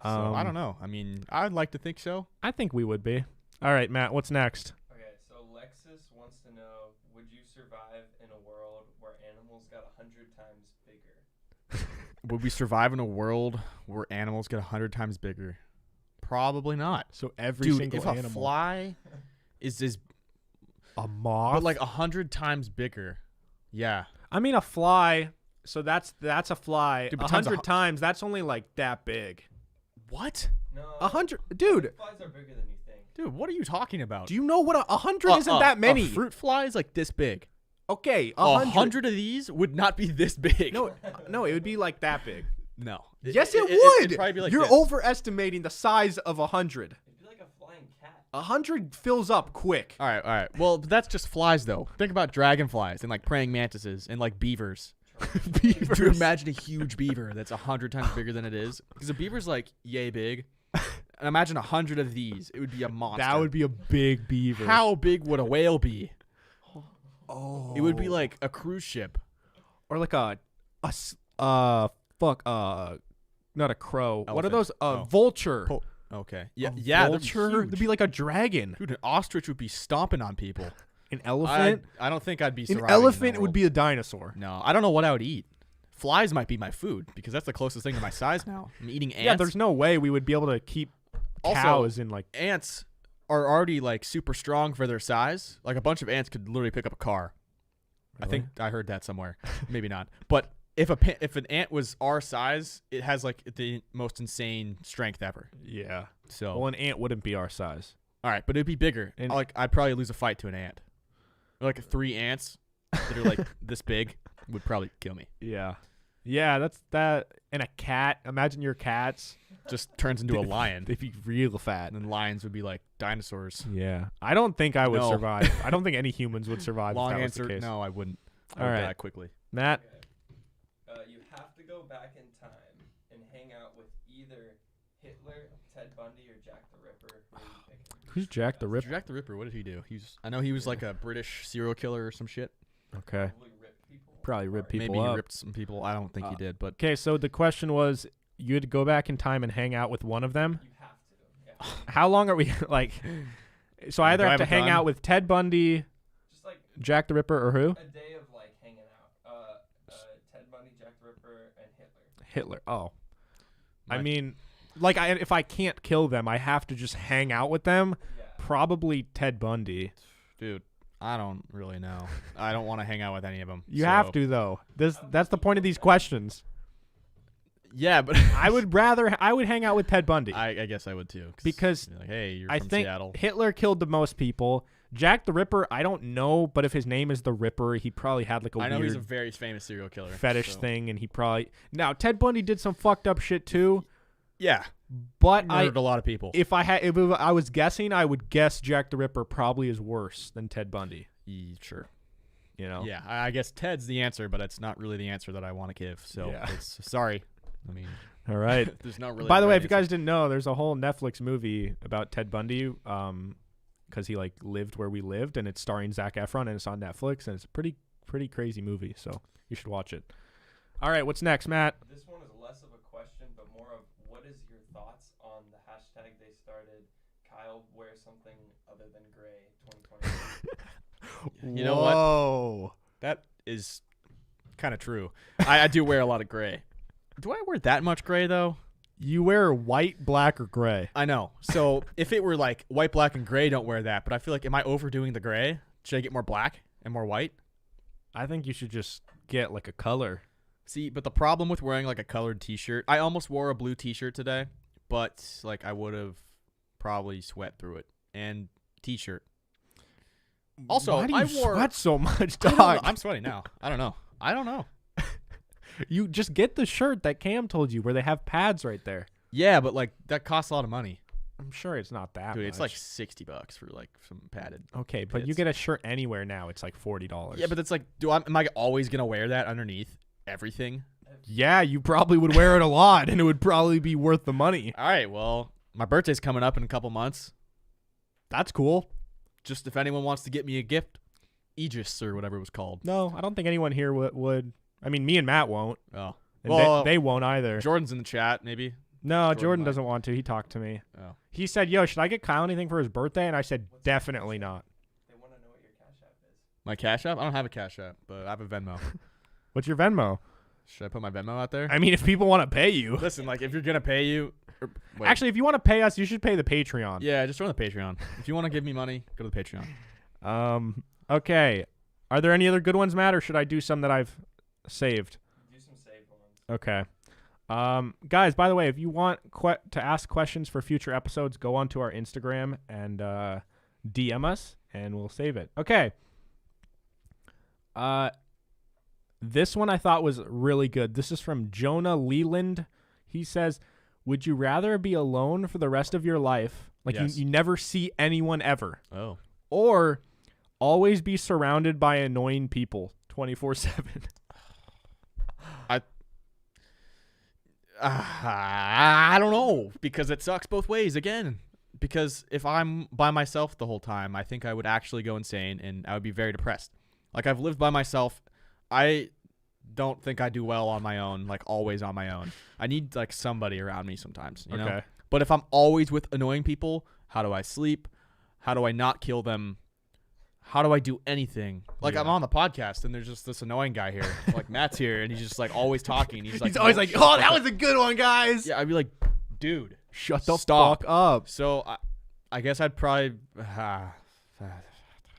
So I don't know. I mean, I'd like to think so. I think we would be. All right, Matt, what's next? Okay, so Lexus wants to know, would you survive in a world where animals got 100 times bigger? Would we survive in a world where animals get 100 times bigger? Probably not. So every Dude, single if a animal. fly is A moth? but like 100 times bigger. Yeah. I mean, a fly, so that's a fly. Dude, but times 100 times, that's only like that big. What? No. 100, dude, Flies are bigger than you think. Dude, what are you talking about? do you know what 100 isn't that many? A fruit fly is like this big. Okay, 100 of these would not be this big. No, it would be like that big. No. Yes, it would. It'd probably be like You're this. overestimating the size of 100. It'd be like a flying cat. 100 fills up quick. All right. Well, that's just flies, though. Think about dragonflies and like praying mantises and like beavers. Beavers. Dude, imagine a huge beaver that's 100 times bigger than it is. Because a beaver's like yay big. And imagine 100 of these. It would be a monster. That would be a big beaver. How big would a whale be? Oh. It would be like a cruise ship. Or like not a crow. What are Elephant. those? Oh. Vulture. Okay. A Yeah. vulture. That'd It'd be like a dragon. Dude, an ostrich would be stomping on people. An elephant. I don't think I'd be An surviving in elephant that would world. be a dinosaur. No, I don't know what I would eat. Flies might be my food because that's the closest thing to my size now. I'm eating ants. Yeah, there's no way we would be able to keep Also, cows in like. Ants are already like super strong for their size. Like a bunch of ants could literally pick up a car. I think I heard that somewhere. Maybe not. But if an ant was our size, it has like the most insane strength ever. Yeah. So Well, an ant wouldn't be our size. all right, but it'd be bigger. And- Like I'd probably lose a fight to an ant. Like 3 ants that are like this big would probably kill me. Yeah. Yeah, that's that. And a cat. Imagine your cats. Just turns into a lion. They'd be real fat. And then lions would be like dinosaurs. Yeah. I don't think I would No. survive. I don't think any humans would survive Long if that was answer, the case. no, I wouldn't. I All would right. die quickly. Matt, Okay. You have to go back in time and hang out with either Hitler, Ted Bundy, or Jack the Ripper. Who are you picking? who's Jack the Ripper? Jack the Ripper, what did he do? I know he was like a British serial killer or some shit. Okay. Probably rip people. Probably rip apart. people Maybe he up. ripped some people. I don't think he did, but Okay, so the question was you had to go back in time and hang out with one of them. You have to. Yeah. How long are we like? So I either Do I have to have a hang gun? out with Ted Bundy, Just like Jack the Ripper, or who? a day of like hanging out. Ted Bundy, Jack the Ripper, and Hitler. Hitler. Oh, I My- mean, like if I can't kill them, I have to just hang out with them. Yeah. Probably Ted Bundy. dude, I don't really know. I don't want to hang out with any of them. You have to though. That's the point of these questions. Yeah, but I would hang out with Ted Bundy. I guess I would too. Because you're like, hey, you're I from think Seattle. Hitler killed the most people. Jack the Ripper, I don't know, but if his name is the Ripper, he probably had like a I know he's a weird very famous serial killer. fetish so- thing, and he probably now Ted Bundy did some fucked up shit too. Yeah, But murdered a lot of people. if I was guessing, I would guess Jack the Ripper probably is worse than Ted Bundy. Sure. You know? Yeah, I guess Ted's the answer, but it's not really the answer that I want to give. So Yeah. it's sorry. I mean, All right. there's not really. By a the way, right if you guys answer. didn't know, there's a whole Netflix movie about Ted Bundy, because he like lived where we lived, and it's starring Zac Efron, and it's on Netflix, and it's a pretty crazy movie. So you should watch it. All right, what's next, Matt? This one is less of a question, but more of what is your thoughts on the hashtag they started? Kyle wear something other than gray 2020. You know what? Whoa. That is kind of true. I do wear a lot of gray. Do I wear that much gray though? You wear white, black, or gray? I know. So if it were like white, black, and gray, don't wear that. But I feel like, am I overdoing the gray? Should I get more black and more white? I think you should just get like a color. See, but the problem with wearing like a colored t-shirt, I almost wore a blue t-shirt today, but like I would have probably sweat through it. And t-shirt. Also, why do I you wore sweat so much, I don't dog? know. I'm sweating now. I don't know. You just get the shirt that Cam told you where they have pads right there. Yeah, but like that costs a lot of money. I'm sure it's not that Dude, much. it's like $60 for like some padded. okay, but you pits. get a shirt anywhere now. It's like $40. Yeah, but it's like, am I always gonna wear that underneath everything? yeah, you probably would wear it a lot, and it would probably be worth the money. All right, well, my birthday's coming up in a couple months. That's cool. Just if anyone wants to get me a gift, Aegis or whatever it was called. No, I don't think anyone here would. I mean, me and Matt won't. Oh, And well, they won't either. Jordan's in the chat, maybe. No, Jordan Jordan might. doesn't want to. He talked to me. Oh, He said, "Yo, should I get Kyle anything for his birthday?" And I said, "Definitely not." They want to know what your Cash App is. my Cash App? I don't have a Cash App, but I have a Venmo. What's your Venmo? Should I put my Venmo out there? I mean, if people want to pay you. Listen, like if you're gonna pay you, wait. Actually, if you want to pay us, you should pay the Patreon. yeah, just join the Patreon. If you want to give me money, go to the Patreon. Okay. Are there any other good ones, Matt, or should I do some that I've saved? Do some saved ones. Okay. Guys, by the way, if you want to ask questions for future episodes, go onto our Instagram and DM us, and we'll save it. Okay. This one I thought was really good. This is from Jonah Leland. He says, would you rather be alone for the rest of your life, like Yes. you never see anyone ever, Oh, or always be surrounded by annoying people 24/7? I don't know, because it sucks both ways again. Because if I'm by myself the whole time, I think I would actually go insane and I would be very depressed. Like I've lived by myself. I don't think I do well on my own, like always on my own. I need like somebody around me sometimes, you know? Okay. But if I'm always with annoying people, how do I sleep? How do I not kill them? How do I do anything? Like Yeah. I'm on the podcast and there's just this annoying guy here. Like Matt's here and he's just like always talking. He's like, He's always like, "Oh, that was a good one, guys." yeah, I'd be like, dude, Shut the stop. fuck up. So I guess I'd probably.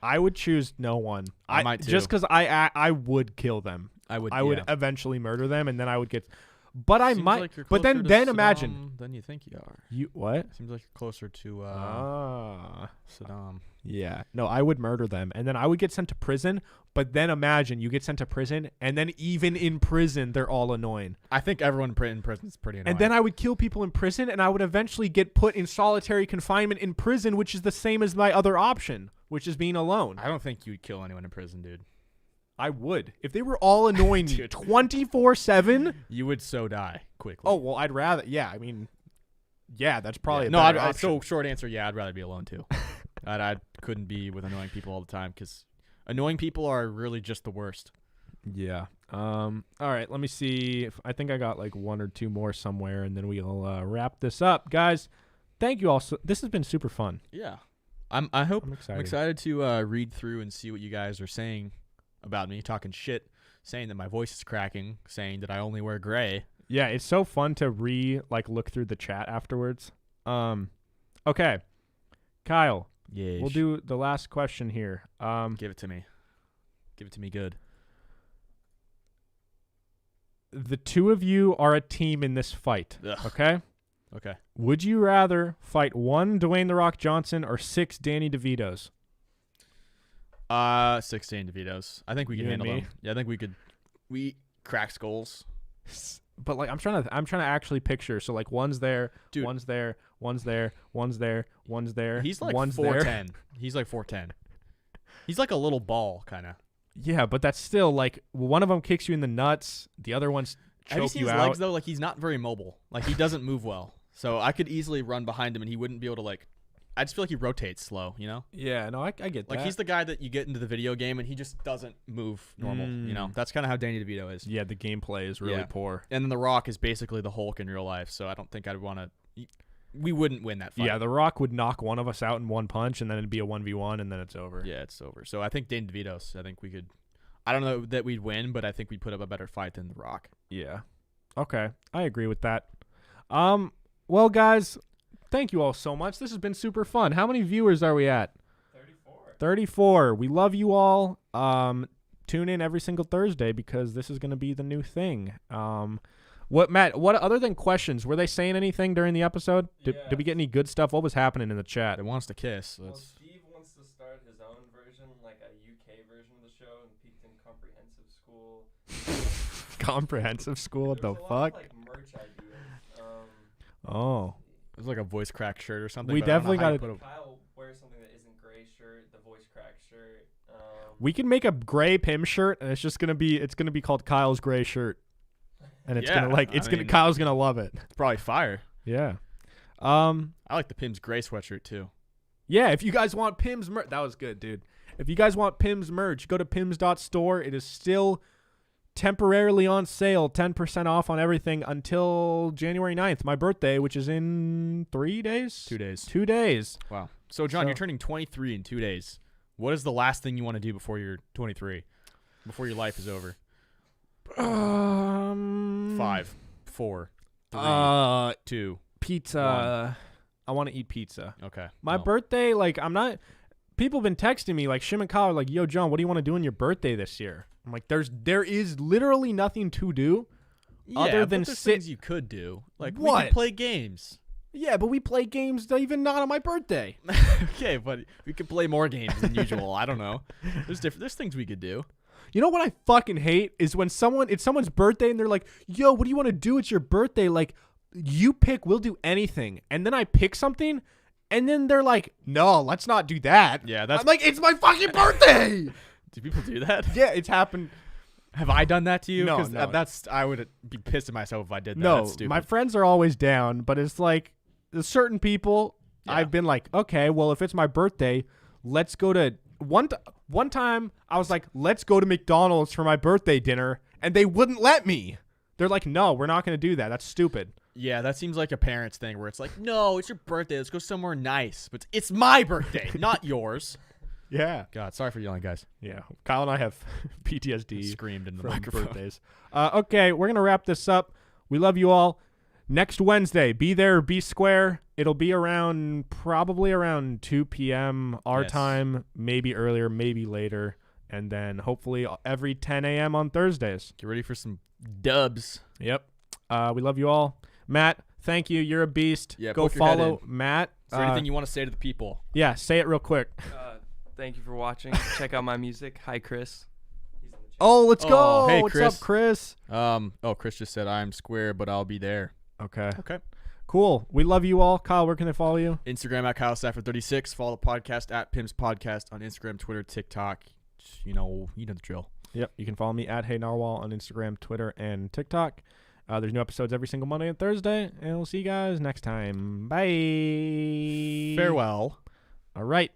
I would choose no one. I might too. Just because I would kill them. I would. I would yeah. eventually murder them, and then I would get. But I Seems might. like you're But closer to then imagine Saddam than you think you are. you what? Seems like you're closer to Saddam. Yeah. No, I would murder them, and then I would get sent to prison. But then imagine you get sent to prison, and then even in prison, they're all annoying. I think everyone in prison is pretty annoying. And then I would kill people in prison, and I would eventually get put in solitary confinement in prison, which is the same as my other option, which is being alone. I don't think you'd kill anyone in prison, dude. I would. If they were all annoying me Dude. 24/7. You would so die quickly. Oh, well, I'd rather. Yeah, I mean, yeah, that's probably no. a better option. So short answer, yeah, I'd rather be alone too. I couldn't be with annoying people all the time because annoying people are really just the worst. Yeah. All right, let me see. I think I got like one or two more somewhere, and then we'll wrap this up. Guys, thank you all. This has been super fun. Yeah, I'm I'm excited to read through and see what you guys are saying about me, talking shit, saying that my voice is cracking, saying that I only wear gray. Yeah, it's so fun to look through the chat afterwards. Okay, Kyle, Yeah, we'll do the last question here. Give it to me. Give it to me good. The two of you are a team in this fight. Ugh. Okay. Okay. Would you rather fight 1 Dwayne "The Rock" Johnson or 6 Danny DeVitos? 16 DeVitos. I think we can You and handle me? them. Yeah, I think we could. We crack skulls. But like I'm trying to actually picture. So like one's there, Dude. one's there, one's there, one's there, one's there. He's like one's there. 4'10". He's like 4'10". He's like a little ball, kind of. Yeah, but that's still like one of them kicks you in the nuts, the other one's Have you choke seen you his out. legs though? Like he's not very mobile. Like he doesn't move well. So I could easily run behind him and he wouldn't be able to like I just feel like he rotates slow, you know? Yeah, no, I get Like that. he's the guy that you get into the video game and he just doesn't move normal, you know? That's kind of how Danny DeVito is. Yeah, the gameplay is really Yeah. poor. And then The Rock is basically the Hulk in real life, so I don't think I'd want to. We wouldn't win that fight. Yeah, The Rock would knock one of us out in one punch, and then it'd be a 1v1, and then it's over. Yeah, it's over. So I think Danny DeVito's. I think we could. I don't know that we'd win, but I think we'd put up a better fight than The Rock. Yeah. Okay, I agree with that. Well, guys, thank you all so much. This has been super fun. How many viewers are we at? 34. We love you all. Tune in every single Thursday because this is going to be the new thing. Matt, what other than questions, were they saying anything during the episode? Did we get any good stuff? What was happening in the chat? It wants to kiss. Well, Steve wants to start his own version, like a UK version of the show, and peaked in comprehensive school. Comprehensive school? What the There's a lot fuck? of, like, merch ideas. Oh. It was like a voice crack shirt or something. We but I don't know definitely how you gotta- put a- Kyle wears something that isn't gray shirt, the voice crack shirt. We can make a gray PIM shirt, and it's gonna be called Kyle's gray shirt, and it's Yeah, Kyle's gonna love it. It's probably fire. Yeah. I like the PIMS gray sweatshirt too. Yeah. If you guys want PIMS merch, that was good, dude. If you guys want PIMS merch, go to pims.store. It is still temporarily on sale, 10% off on everything until January 9th, my birthday, which is in 3 days. 2 days. 2 days. Wow. So John, So- you're turning 23 in 2 days. What is the last thing you want to do before you're 23? Before your life is over? 5, 4, 3, 2. Pizza. I want to eat pizza. Okay. My well, birthday, like, I'm not. People have been texting me, like, Shim and Kyle are like, yo, John, what do you want to do on your birthday this year? I'm like, there is literally nothing to do other yeah, than but there's sit. things you could do. Like we What? could play games. Yeah, but we play games that even not on my birthday. Okay, but we could play more games than usual. I don't know. There's things we could do. You know what I fucking hate is when it's someone's birthday and they're like, yo, what do you want to do? It's your birthday. Like, you pick, we'll do anything. And then I pick something and then they're like, no, let's not do that. Yeah, that's. I'm like, it's my fucking birthday. Do people do that? Yeah, it's happened. Have I done that to you? No, 'Cause no. That's. I would be pissed at myself if I did that. No, That's stupid. my friends are always down, but it's like there's certain people Yeah. I've been like, okay, well, if it's my birthday, let's go to one time I was like, let's go to McDonald's for my birthday dinner, and they wouldn't let me. They're like, no, we're not going to do that. That's stupid. Yeah, that seems like a parent's thing where it's like, no, it's your birthday. Let's go somewhere nice. But it's my birthday, not yours. Yeah. God, sorry for yelling, guys. Yeah. Kyle and I have PTSD Screamed into the from microphone. birthdays. Okay, we're going to wrap this up. We love you all. Next Wednesday, be there, be square. It'll be probably around 2 p.m. our Yes. time, maybe earlier, maybe later. And then hopefully every 10 a.m. on Thursdays. Get ready for some dubs. Yep. We love you all. Matt, thank you. You're a beast. Yeah, Go poke your head follow Matt. Is there anything you want to say to the people? Yeah, say it real quick. Thank you for watching. Check out my music. Hi, Chris. He's in the chat. Oh, let's go. Oh, hey, What's Chris. up, Chris? Chris just said I'm square, but I'll be there. Okay. Okay. Cool. We love you all. Kyle, where can they follow you? Instagram at KyleSafford36. Follow the podcast at PIMS Podcast on Instagram, Twitter, TikTok. You know the drill. Yep. You can follow me at Hey Narwhal on Instagram, Twitter, and TikTok. There's new episodes every single Monday and Thursday, and we'll see you guys next time. Bye. Farewell. All right.